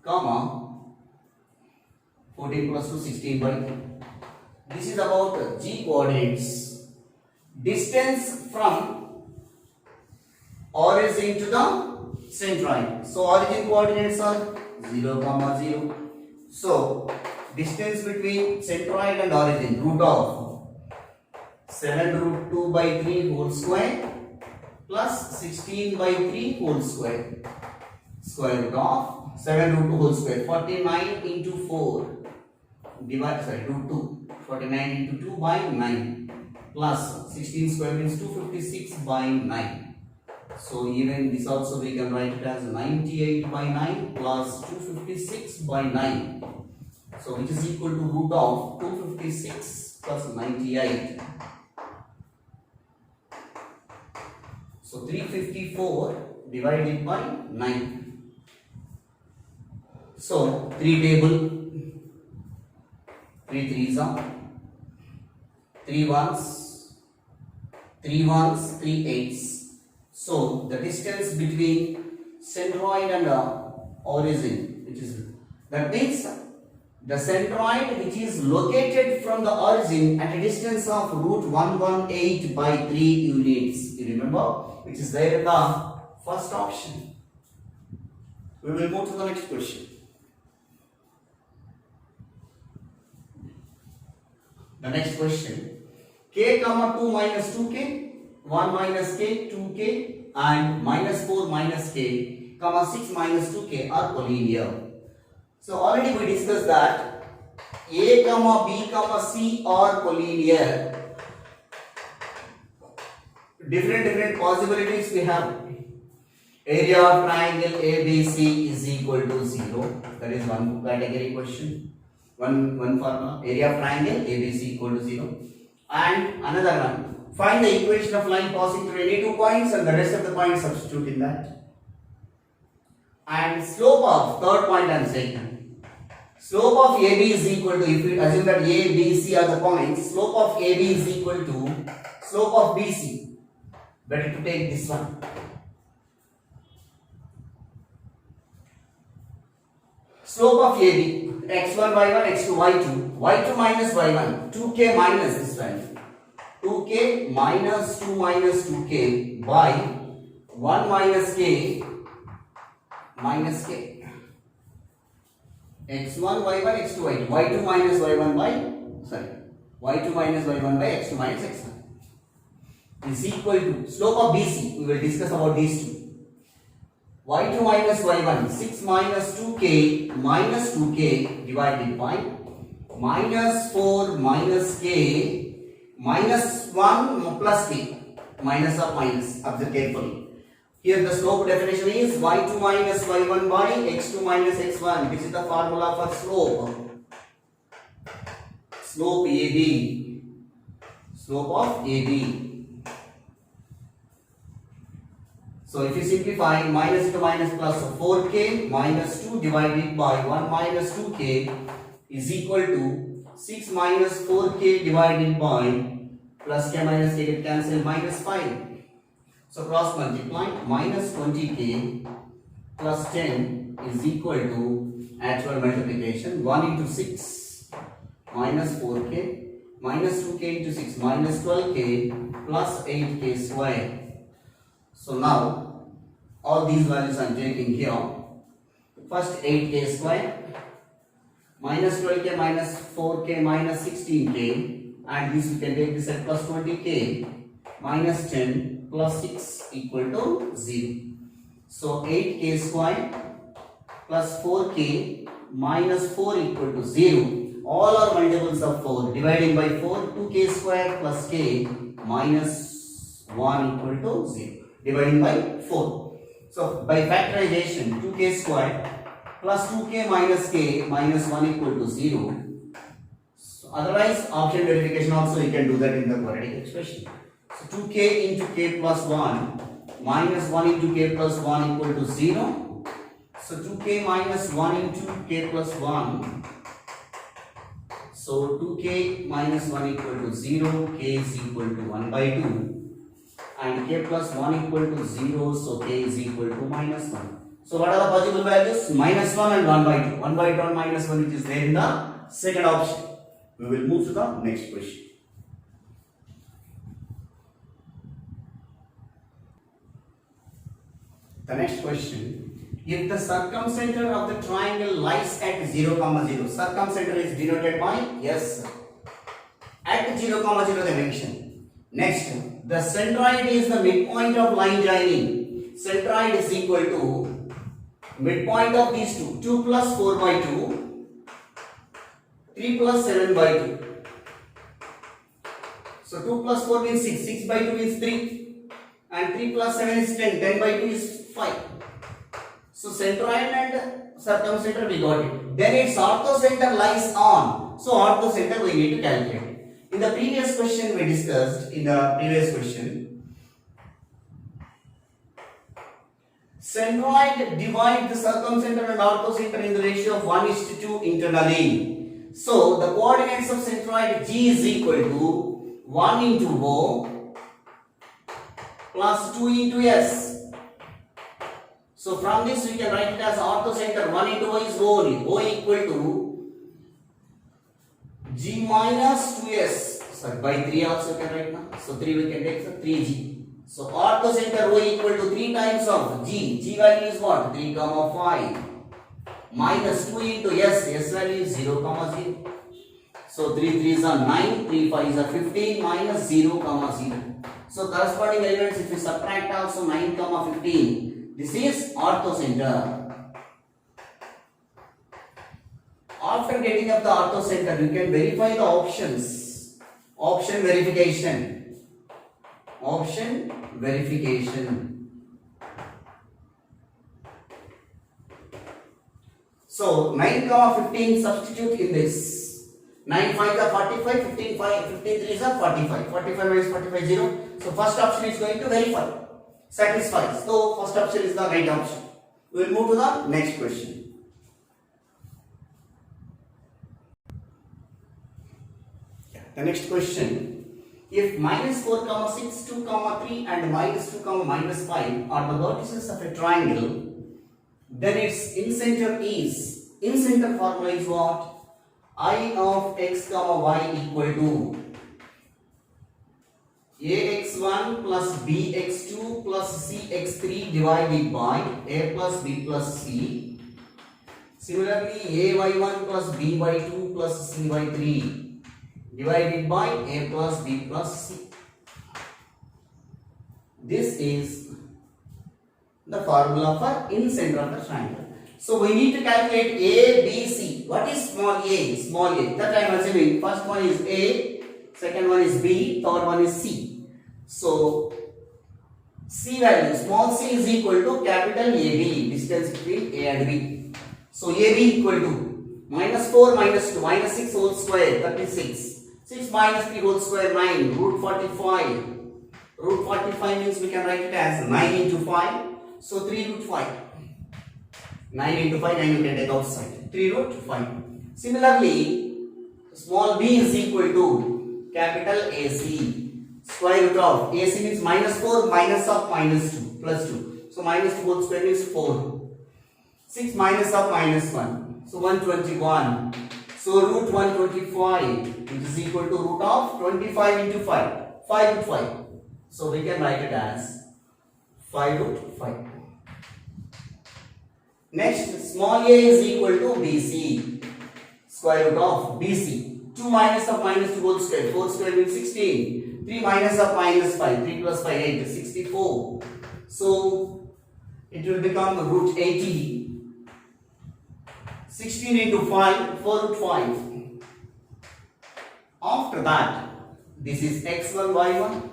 comma 14 plus 2, 16 by 3. This is about g coordinates. Distance from origin to the centroid. So, origin coordinates are 0, comma 0. So, distance between centroid and origin, root of 7 root 2 by 3 whole square plus 16 by 3 whole square. Square root of 7 root 2 whole square. 49 into 4 divide, root 2. 49 into 2 by 9 plus 16 square means 256 by 9. So even this also we can write it as 98 by 9 plus 256 by 9. So which is equal to root of 256 plus 98. So 354 divided by 9. So 3 table, 3 threes are 3 ones, 3 ones, 3 eights. So the distance between centroid and origin, which is, that means the centroid which is located from the origin at a distance of root 118 by 3 units. You remember, which is there in the first option. We will move to the next question. The next question, k comma 2 minus 2k, 1 minus k, 2k, and minus 4 minus k, comma 6 minus 2k are collinear. So already we discussed that a comma b comma c are collinear. Different possibilities we have. Area of triangle ABC is equal to 0. That is one category question. One formula. Area of triangle ABC equal to 0. And another one. Find the equation of line passing through any 2 points and the rest of the points substitute in that. And slope of third point I am saying. Slope of AB is equal to, if we assume that A, B, C are the points, slope of AB is equal to slope of BC. Better to take this one. Slope of AB, x1, y1, x2, y2, y2 minus y1, 2k minus this value, 2k minus 2 minus 2k by 1 minus k minus k, x1, y1, x2, y2, y2 minus y1 by, y2 minus y1 by x2 minus x1 is equal to slope of BC. We will discuss about these two. y2 minus y1, 6 minus 2k minus 2k divided by minus 4 minus k minus 1 plus k, minus of minus, observe carefully. Here the slope definition is y2 minus y1 by x2 minus x1. This is the formula for slope. Slope AB. Slope of AB. So if you simplify, minus to minus plus, so 4k minus 2 divided by 1 minus 2k is equal to 6 minus 4k divided by plus k minus k get cancelled, minus 5. So cross multiply, minus 20k plus 10 is equal to actual multiplication, 1 into 6 minus 4k minus 2k into 6 minus 12k plus 8k square. So now all these values I am taking here. First 8k square minus 12k minus 4k minus 16k, and this you can take this at plus 20k minus 10 plus 6 equal to 0. So 8k square plus 4k minus 4 equal to 0. All are multiples of 4. Dividing by 4, 2k square plus k minus 1 equal to 0. Dividing by 4. So by factorization, 2k square plus 2k minus k minus 1 equal to 0. So otherwise, option verification also you can do that in the quadratic expression. So 2k into k plus 1 minus 1 into k plus 1 equal to 0. So 2k minus 1 into k plus 1. So 2k minus 1 equal to 0, k is equal to 1 by 2. And k plus 1 equal to 0, so k is equal to minus 1. So what are the possible values? Minus 1 and 1 by 2. 1 by 2 and minus 1, which is there in the second option. We will move to the next question. The next question, if the circumcenter of the triangle lies at 0, 0, circumcenter is denoted by S. At 0, 0 dimension. Next, the centroid is the midpoint of line joining. Centroid is equal to midpoint of these two. 2 plus 4 by 2, 3 plus 7 by 2. So 2 plus 4 means 6, 6 by 2 means 3, and 3 plus 7 is 10, 10 by 2 is 5. So centroid and circumcenter we got it. Then its orthocenter lies on. So orthocenter we need to calculate. In the previous question we discussed, Centroid divide the circumcenter and orthocenter in the ratio of 1:2 internally. So the coordinates of centroid G is equal to 1 into O plus 2 into S. So from this we can write it as orthocenter 1 into O is O only. O equal to G minus 2S. So by 3 also you can write now. So 3 we can take, so 3G. So orthocenter O equal to 3 times of G. G value is what? 3 comma 5 minus 2 into S. S value is 0 comma 0. So 3 3s are 9, 3 5s are 15 minus 0 comma 0. So corresponding elements if you subtract also 9 comma 15. This is orthocenter. After getting up the orthocenter, you can verify the options. Option verification. Option verification. So 9 comma 15 substitute in this. 9 5 are 45, 15 5, 15 3 are 45. 45 minus 45 0. So first option is going to verify. Satisfies. So first option is the right option. We will move to the next question. The next question, if minus 4 comma 6, 2 comma 3 and minus 2 comma minus 5 are the vertices of a triangle, then its incenter is, incenter formula is what? I of x comma y equal to ax1 plus bx2 plus cx3 divided by a plus b plus c. Similarly, ay1 plus by2 plus cy3 divided by a plus b plus c. This is the formula for incenter of the triangle. So we need to calculate a, b, c. What is small a? Small a. That I am assuming. First one is a, second one is b, third one is c. So c value, small c is equal to capital AB, distance between a and b. So AB equal to minus 4 minus 2 minus 6 whole square 36. 6 minus 3 whole square 9, root 45. Root 45 means we can write it as 9 into 5. So 3 root 5. 9 into 5, 9 you can take outside. 3 root 5. Similarly, small b is equal to capital AC. Square root of AC means minus 4 minus of minus 2 plus 2. So minus 2 whole square is 4. 6 minus of minus 1. So 121. So root 125 which is equal to root of 25 into 5. 5 root 5. So we can write it as 5 root 5. Next, small a is equal to BC. Square root of BC. 2 minus of minus 2 whole square. 4 square means 16. 3 minus of minus 5. 3 plus 5, 8 is 64. So it will become root 80. 16 into 5, 4 root 5. After that, this is x1, y1,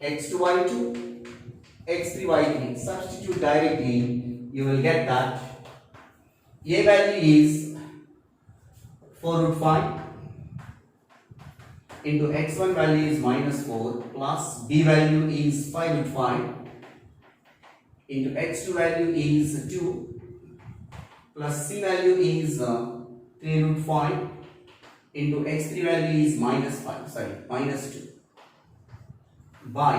x2, y2, x3, y3. Substitute directly, you will get that a value is 4 root 5 into x1 value is minus 4 plus b value is 5 root 5 into x2 value is 2 plus c value is 3 root 5 into x3 value is minus 2 by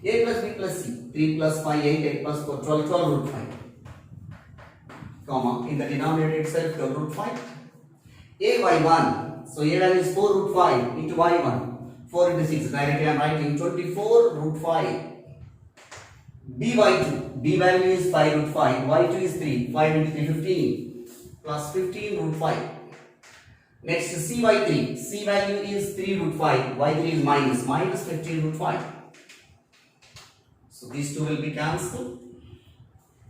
a plus b plus c, 3 plus 5, 8, 8 plus 4, 12, 12 root 5, comma, in the denominator itself 12 root 5, a by 1, so a value is 4 root 5 into y1, 4 into 6, directly I am writing 24 root 5, b by 2, b value is 5 root 5, y2 is 3, 5 into 3, 15, plus 15 root 5. Next c by 3, c value is 3 root 5, y3 is minus 15 root 5. So these two will be cancelled.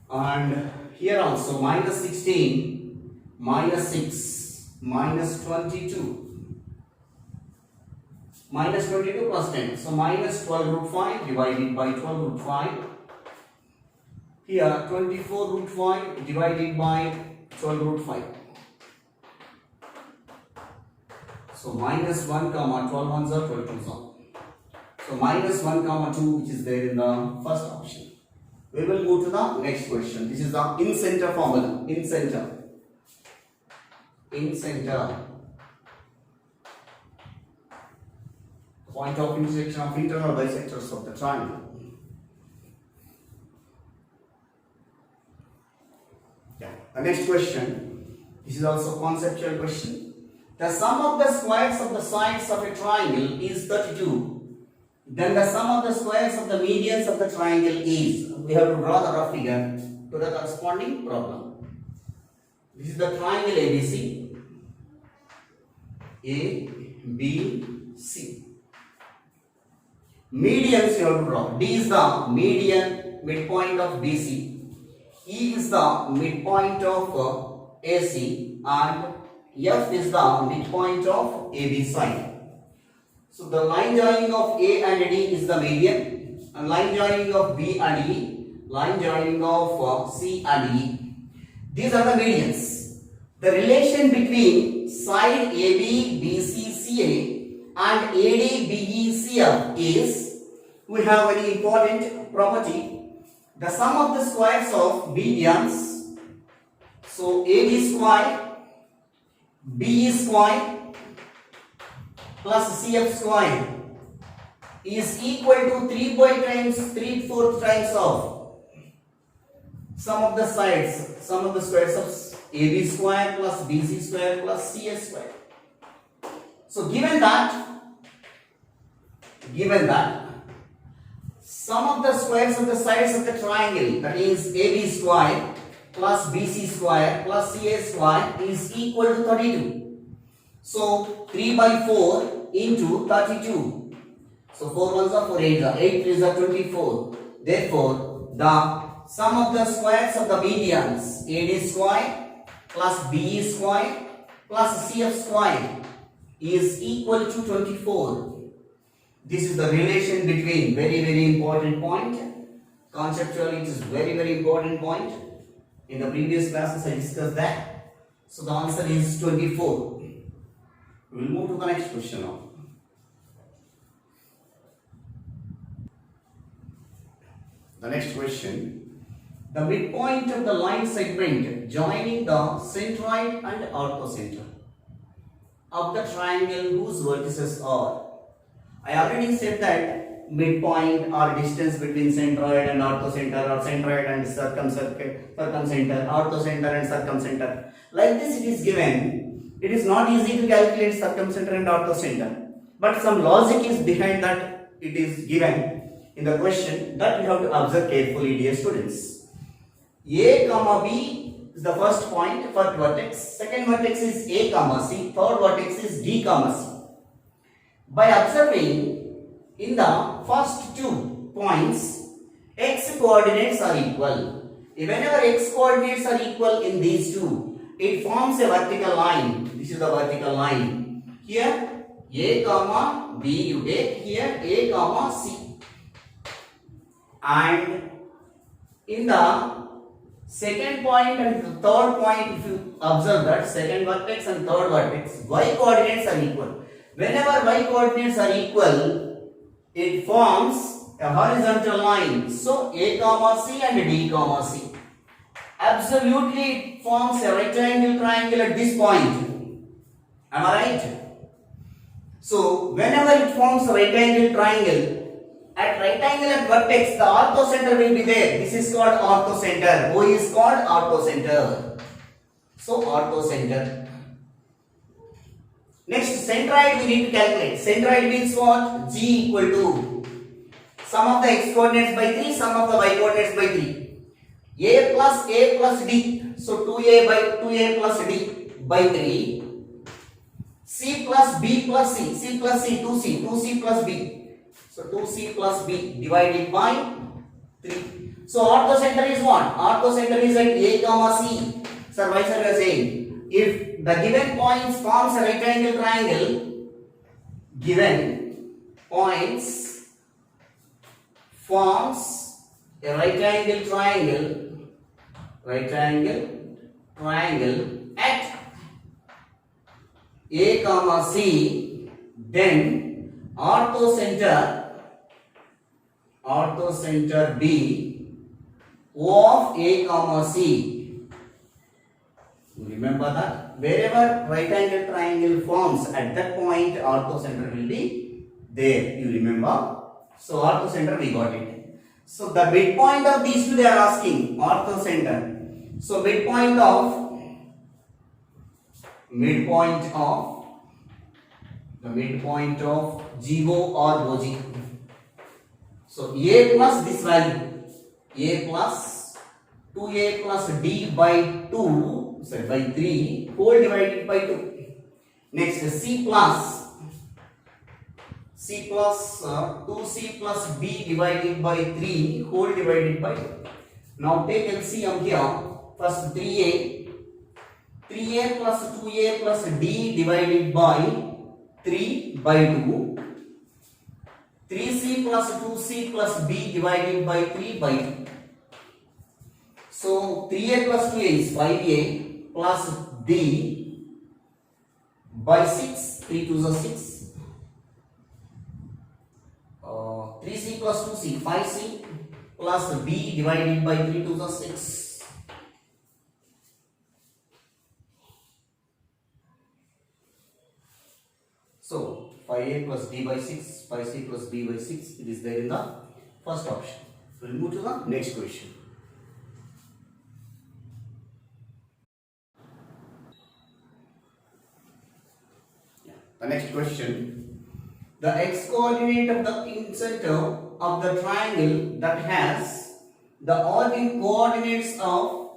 And here also minus 16, minus 6, minus 22. Minus 22 plus 10. So minus 12 root 5 divided by 12 root 5. Here 24 root 5 divided by 12 root 5. So minus 1 comma 12 ones are 12 twos are. So minus 1 comma 2 which is there in the first option. We will go to the next question. This is the in-center formula. In-center. In-center. Point of intersection of internal bisectors of the triangle. Yeah. The next question. This is also a conceptual question. The sum of the squares of the sides of a triangle is 32. Then the sum of the squares of the medians of the triangle is. We have to draw the rough figure to the corresponding problem. This is the triangle ABC. A, B, C. Medians you have to draw. D is the median midpoint of BC. E is the midpoint of AC, and F is the midpoint of AB side. So the line joining of A and D is the median, and line joining of B and E, line joining of C and E. These are the medians. The relation between side AB, BC, CA and AD, BE, CF is, we have very important property, the sum of the squares of medians. So AD square, BE square plus CF square is equal to 3/4 times of sum of the sides, sum of the squares of AB square plus BC square plus CS square. So given that sum of the squares of the sides of the triangle, that is AB square plus BC square plus CS square, is equal to 32. So 3/4 into 32. So 4 ones are 4, 8 are 8 3s are 24. Therefore, the sum of the squares of the medians AD square plus BE square plus CF square is equal to 24. This is the relation between, very important point. Conceptually it is very important point. In the previous classes I discussed that. So the answer is 24. We will move to the next question now. The next question. The midpoint of the line segment joining the centroid and orthocenter of the triangle whose vertices are. I already said that midpoint or distance between centroid and orthocenter, or centroid and circumcenter, orthocenter and circumcenter. Like this it is given. It is not easy to calculate circumcenter and orthocenter, but some logic is behind that it is given in the question, that we have to observe carefully, dear students. A comma B is the first point, first vertex. Second vertex is A comma C. Third vertex is D comma C. By observing in the first 2 points, x coordinates are equal. Whenever x coordinates are equal in these two, it forms a vertical line. This is the vertical line. Here A comma B you take, here A comma C. And in the second point and the third point, if you observe that second vertex and third vertex, y coordinates are equal. Whenever y coordinates are equal, it forms a horizontal line. So A comma C and D comma C. Absolutely it forms a right angle triangle at this point. Am I right? So whenever it forms a right angle triangle, at right angle at vertex, the orthocenter will be there. This is called orthocenter. O is called orthocenter. So orthocenter. Next, centroid we need to calculate. Centroid means what? G equal to sum of the x coordinates by 3, sum of the y coordinates by 3. A plus D. So 2A plus D by 3. C plus B plus C. C plus C, 2C. 2C plus B. So 2C plus B divided by 3. So orthocenter is what? Orthocenter is at A comma C. Sir, why sir you are saying? If the given points forms a right angle triangle, given points forms a right angle triangle at A comma C, then orthocenter B O of A comma C. Remember that wherever right angle triangle forms, at that point ortho center will be there. You remember? So ortho center we got it. So the midpoint of these two they are asking ortho center. So midpoint of GO or OG. So A plus this value, A plus 2A plus D by 2, sorry, by 3 whole divided by 2. Next C plus 2C plus B divided by 3 whole divided by 2. Now take LCM here. First 3A plus 2A plus D divided by 3 by 2. 3C plus 2C plus B divided by 3 by 2. So 3A plus 2A is 5A plus D by 6. 3 to the 6. 3C plus 2C, 5C plus B divided by 3 to the 6. So 5A plus D by 6, 5C plus B by 6, it is there in the first option. So we'll move to the next question. The next question. The x-coordinate of the incenter of the triangle that has the origin coordinates of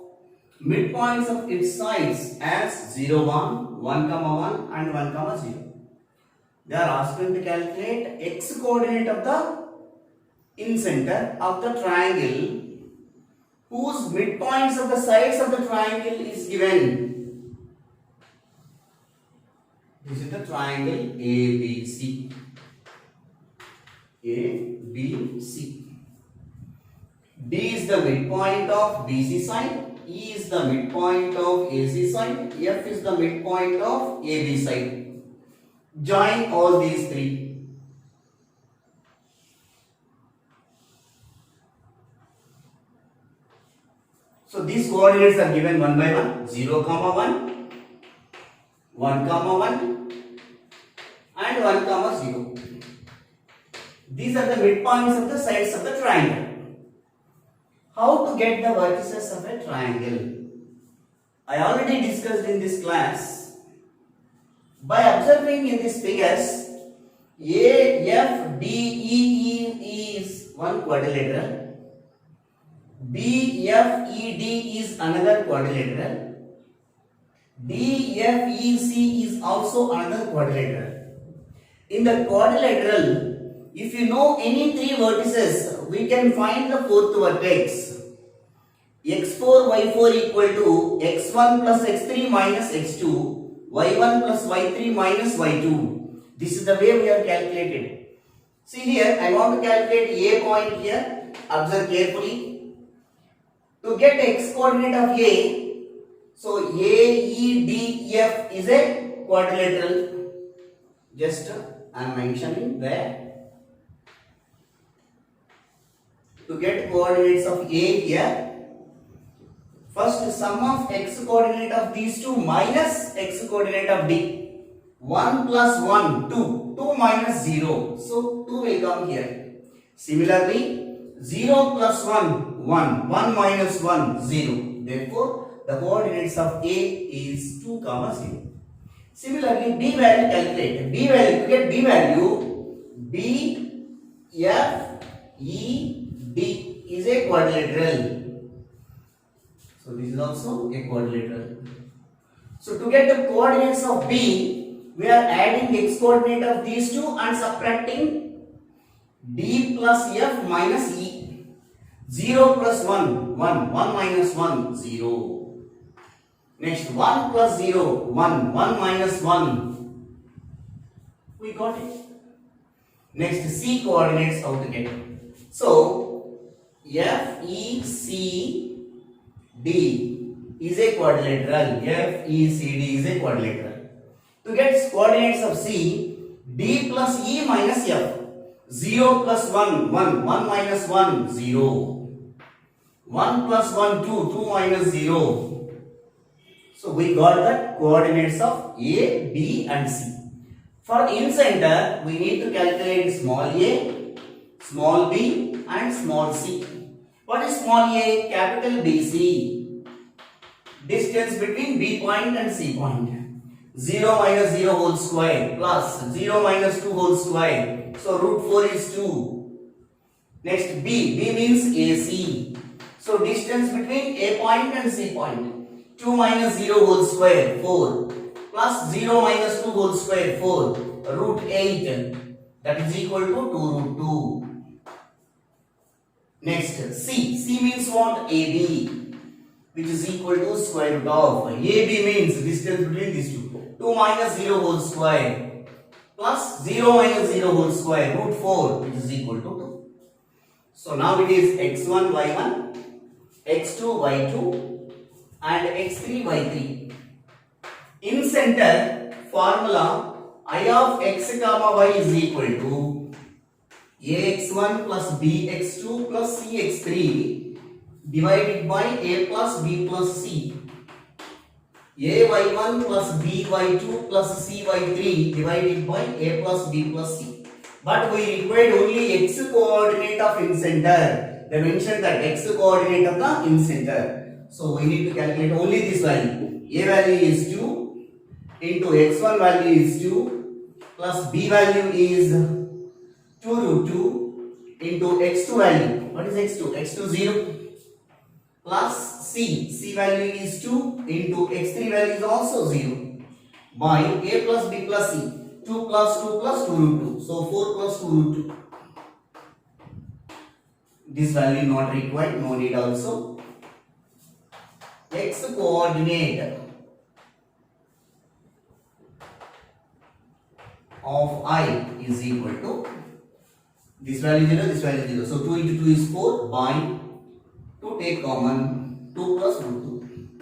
midpoints of its sides as 0, 1, 1, 1 and 1, 0. They are asking to calculate x-coordinate of the incenter of the triangle whose midpoints of the sides of the triangle is given. This is the triangle ABC. ABC. D is the midpoint of BC side. E is the midpoint of AC side. F is the midpoint of AB side. Join all these three. So these coordinates are given one by one. 0, 1, 1, 1 and 1, 0. These are the midpoints of the sides of the triangle. How to get the vertices of a triangle? I already discussed in this class. By observing in these figures, A, F, D, E is one quadrilateral. B, F, E, D is another quadrilateral. D, F, E, C is also another quadrilateral. In the quadrilateral, if you know any three vertices, we can find the fourth vertex. x4, y4 equal to x1 plus x3 minus x2, y1 plus y3 minus y2. This is the way we have calculated. See here, I want to calculate A point here. Observe carefully. To get x coordinate of A, so A, E, D, F is a quadrilateral. Just I am mentioning there. To get coordinates of A here, first sum of x coordinate of these two minus x coordinate of D. 1 plus 1, 2. 2 minus 0. So 2 will come here. Similarly, 0 plus 1, 1. 1 minus 1, 0. Therefore, the coordinates of A is 2, 0. Similarly, B value calculate. B value, to get B value, B, F, E, D is a quadrilateral. So this is also a quadrilateral. So to get the coordinates of B, we are adding x coordinate of these two and subtracting D plus F minus E. 0 plus 1, 1. 1 minus 1, 0. Next 1 plus 0, 1. 1 minus 1. We got it. Next C coordinates how to get. So F, E, C, D is a quadrilateral. F, E, C, D is a quadrilateral. To get coordinates of C, D plus E minus F. 0 plus 1, 1. 1 minus 1, 0. 1 plus 1, 2, 2 minus 0. So we got the coordinates of A, B and C. For in center, we need to calculate small a, small b and small c. What is small a? Capital BC. Distance between B point and C point. 0 minus 0 whole square plus 0 minus 2 whole square. So root 4 is 2. Next B. B means AC. So distance between A point and C point. 2 minus 0 whole square 4 plus 0 minus 2 whole square 4 root 8, that is equal to 2 root 2. Next C. C means what? AB, which is equal to square root of. AB means distance between these two. 2 minus 0 whole square plus 0 minus 0 whole square root 4, which is equal to 2. So now it is x1 y1, x2 y2 and x3 y3. In center, formula I of x comma y is equal to ax1 plus bx2 plus cx3 divided by a plus b plus c. Ay1 plus by2 plus cy3 divided by a plus b plus c. But we required only x coordinate of in center. They mentioned that x coordinate of the in center. So we need to calculate only this value. A value is 2 into x1 value is 2 plus b value is 2 root 2 into x2 value. What is x2? x2 0 plus c value is 2 into x3 value is also 0 by a plus b plus c. 2 plus 2 plus 2 root 2. So 4 plus 2 root 2. This value not required, no need also. X coordinate of I is equal to this value 0, this value 0. So 2 into 2 is 4 by 2 take common 2 plus root 2.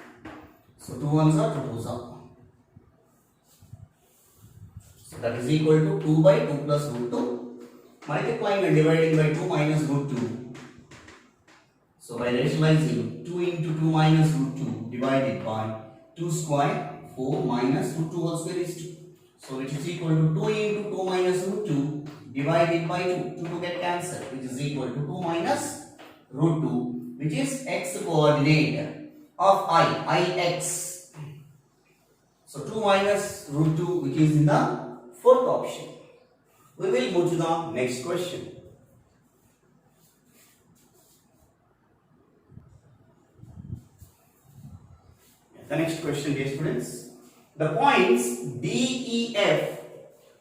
So 2 ones are 2 2s are. So that is equal to 2 by 2 plus root 2 multiplying and dividing by 2 minus root 2. So by rationalizing 2 into 2 minus root 2 divided by 2 square 4 minus root 2 whole square is 2. So it is equal to 2 into 2 minus root 2 divided by 2. 2 to get cancelled, which is equal to 2 minus root 2, which is x coordinate of I, ix. So 2 minus root 2, which is in the fourth option. We will move to the next question. The next question, dear students. The points D, E, F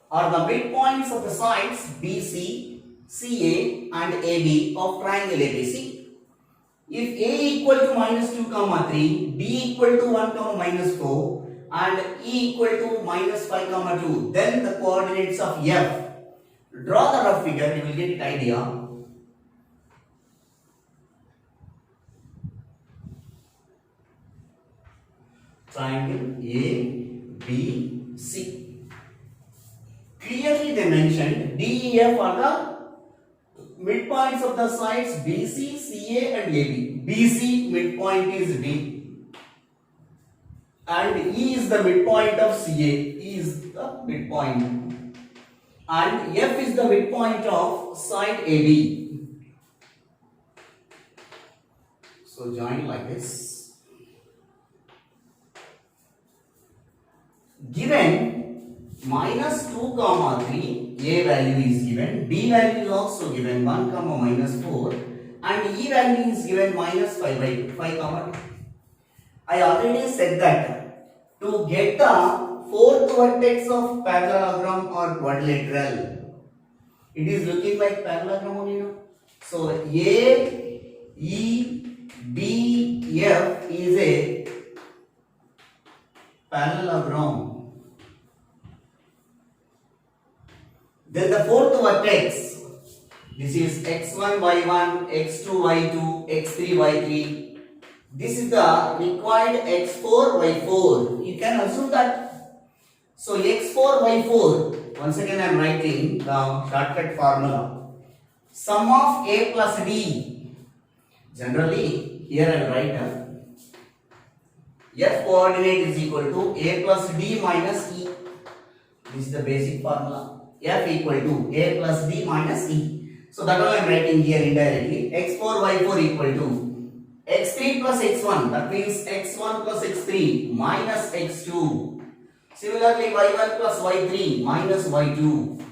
are the midpoints of the sides BC, CA and AB of triangle ABC. If A equal to minus 2 comma 3, B equal to 1 comma minus 4 and E equal to minus 5 comma 2, then the coordinates of F. Draw the rough figure, you will get an idea. Triangle A, B, C. Clearly they mentioned D, E, F are the midpoints of the sides BC, CA and AB. BC midpoint is D and E is the midpoint of CA. E is the midpoint and F is the midpoint of side AB. So join like this. Given minus 2 comma 3, A value is given, B value is also given 1 comma minus 4 and E value is given minus 5 by 5 comma 2. I already said that to get the fourth vertex of parallelogram or quadrilateral, it is looking like parallelogram only now. So A, E, B, F is a parallelogram. Then the fourth vertex, this is x1, y1, x2, y2, x3, y3. This is the required x4, y4. You can assume that. So x4, y4, once again I am writing the shortcut formula. Sum of a plus d Generally, here I will write f coordinate is equal to a plus d minus e. This is the basic formula. F equal to a plus d minus e. So that one I am writing here indirectly. x4 y4 equal to x3 plus x1. That means x1 plus x3 minus x2. Similarly, y1 plus y3 minus y2.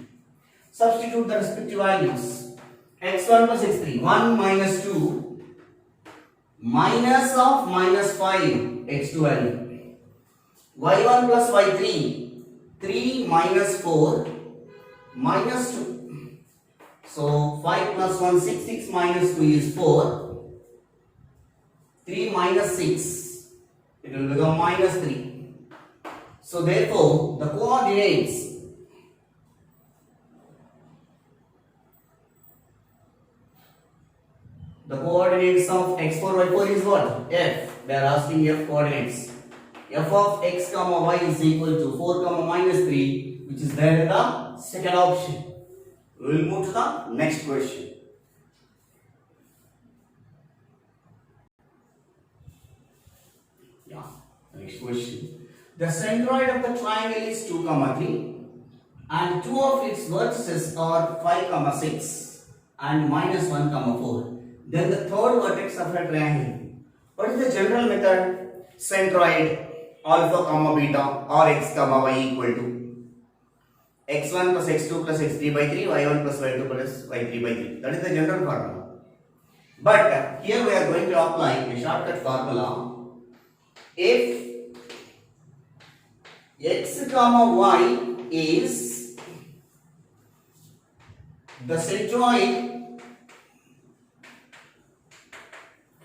Substitute the respective values. x1 plus x3 1 minus 2 minus of minus 5 x2 value. y1 plus y3 3 minus 4 minus 2. So 5 plus 1 6, 6 minus 2 is 4. 3 minus 6, it will become minus 3. So therefore the coordinates of x4 y4 is what? F. They are asking f coordinates. F of x comma y is equal to 4 comma minus 3, which is there in the second option. We will move to the next question. Yeah, next question. The centroid of the triangle is 2 comma 3 and two of its vertices are 5 comma 6 and minus 1 comma 4. Then the third vertex of a triangle. What is the general method? Centroid alpha comma beta or x comma y equal to x1 plus x2 plus x3 by 3, y1 plus y2 plus y3 by 3. That is the general formula. But here we are going to apply a shortcut formula. If x comma y is the centroid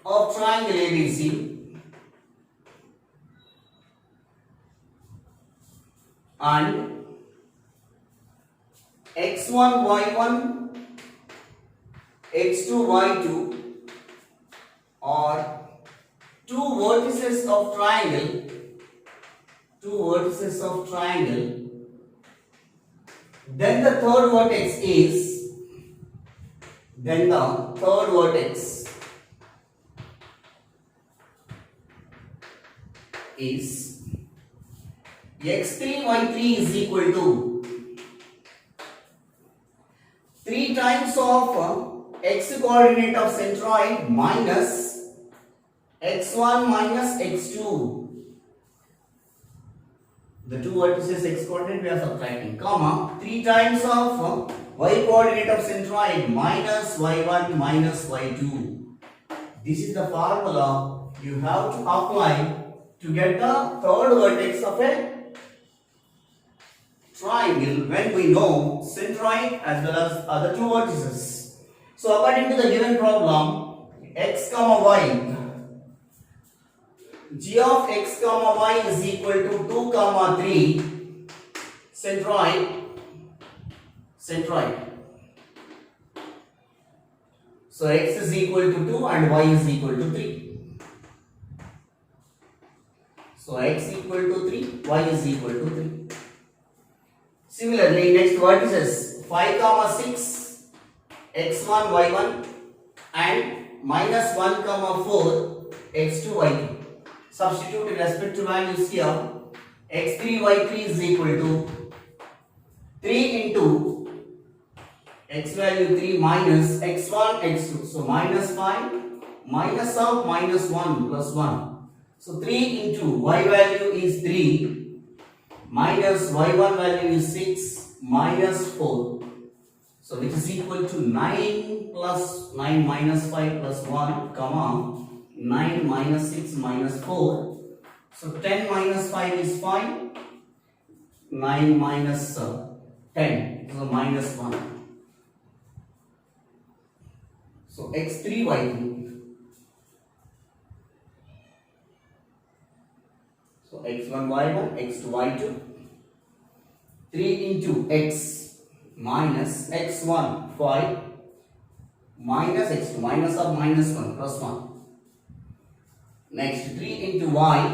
of triangle ABC and x1 y1 x2 y2 are two vertices of triangle, then the third vertex is x3 y3 is equal to 3 times of x coordinate of centroid minus x1 minus x2. The two vertices x coordinate we are subtracting, comma 3 times of y coordinate of centroid minus y1 minus y2. This is the formula you have to apply to get the third vertex of a triangle when we know centroid as well as other two vertices. So according to the given problem, x comma y, g of x comma y is equal to 2 comma 3 centroid. So x is equal to 2 and y is equal to 3. So x equal to 3, y is equal to 3. Similarly, next vertices 5 comma 6 x1 y1 and minus 1 comma 4 x2 y2. Substitute in respective values here. x3 y3 is equal to 3 into x value 3 minus x1 x2. So minus 5 minus of minus 1 plus 1. So 3 into y value is 3 minus y1 value is 6 minus 4. So which is equal to 9 plus 9 minus 5 plus 1 comma 9 minus 6 minus 4. So 10 minus 5 is 5. 9 minus 10. So minus 1. So x3 y3. So x1 y1 x2 y2. 3 into x minus x1 5 minus x2 minus of minus 1 plus 1. Next 3 into y.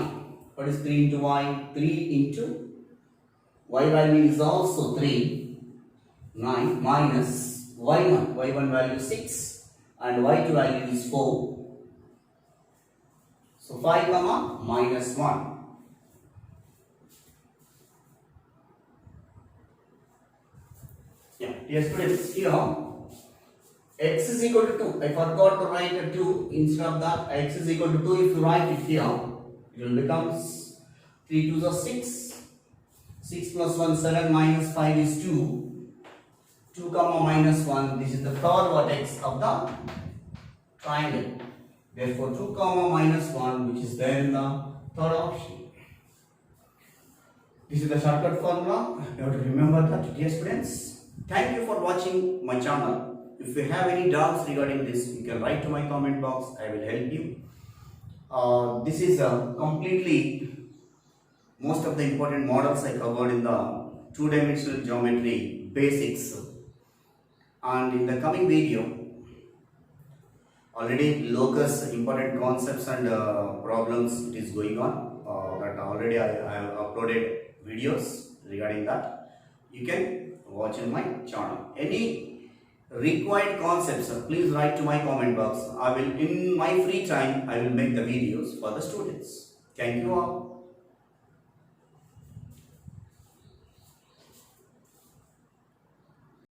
What is 3 into y? 3 into y value is also 3. 9 minus y1. y1 value 6 and y2 value is 4. So 5 comma minus 1. Yeah, dear students, here x is equal to 2. I forgot to write a 2 instead of that. X is equal to 2. If you write it here, it will become 3 2s are 6. 6 plus 1 7 minus 5 is 2. 2 comma minus 1. This is the third vertex of the triangle. Therefore 2 comma minus 1, which is there in the third option. This is the shortcut formula. You have to remember that, dear students. Thank you for watching my channel. If you have any doubts regarding this, you can write to my comment box. I will help you. This is completely most of the important models I covered in the two-dimensional geometry basics. And in the coming video, already locus important concepts and problems it is going on. That already I have uploaded videos regarding that. You can watch in my channel. Any required concepts, please write to my comment box. I will, in my free time, I will make the videos for the students. Thank you all.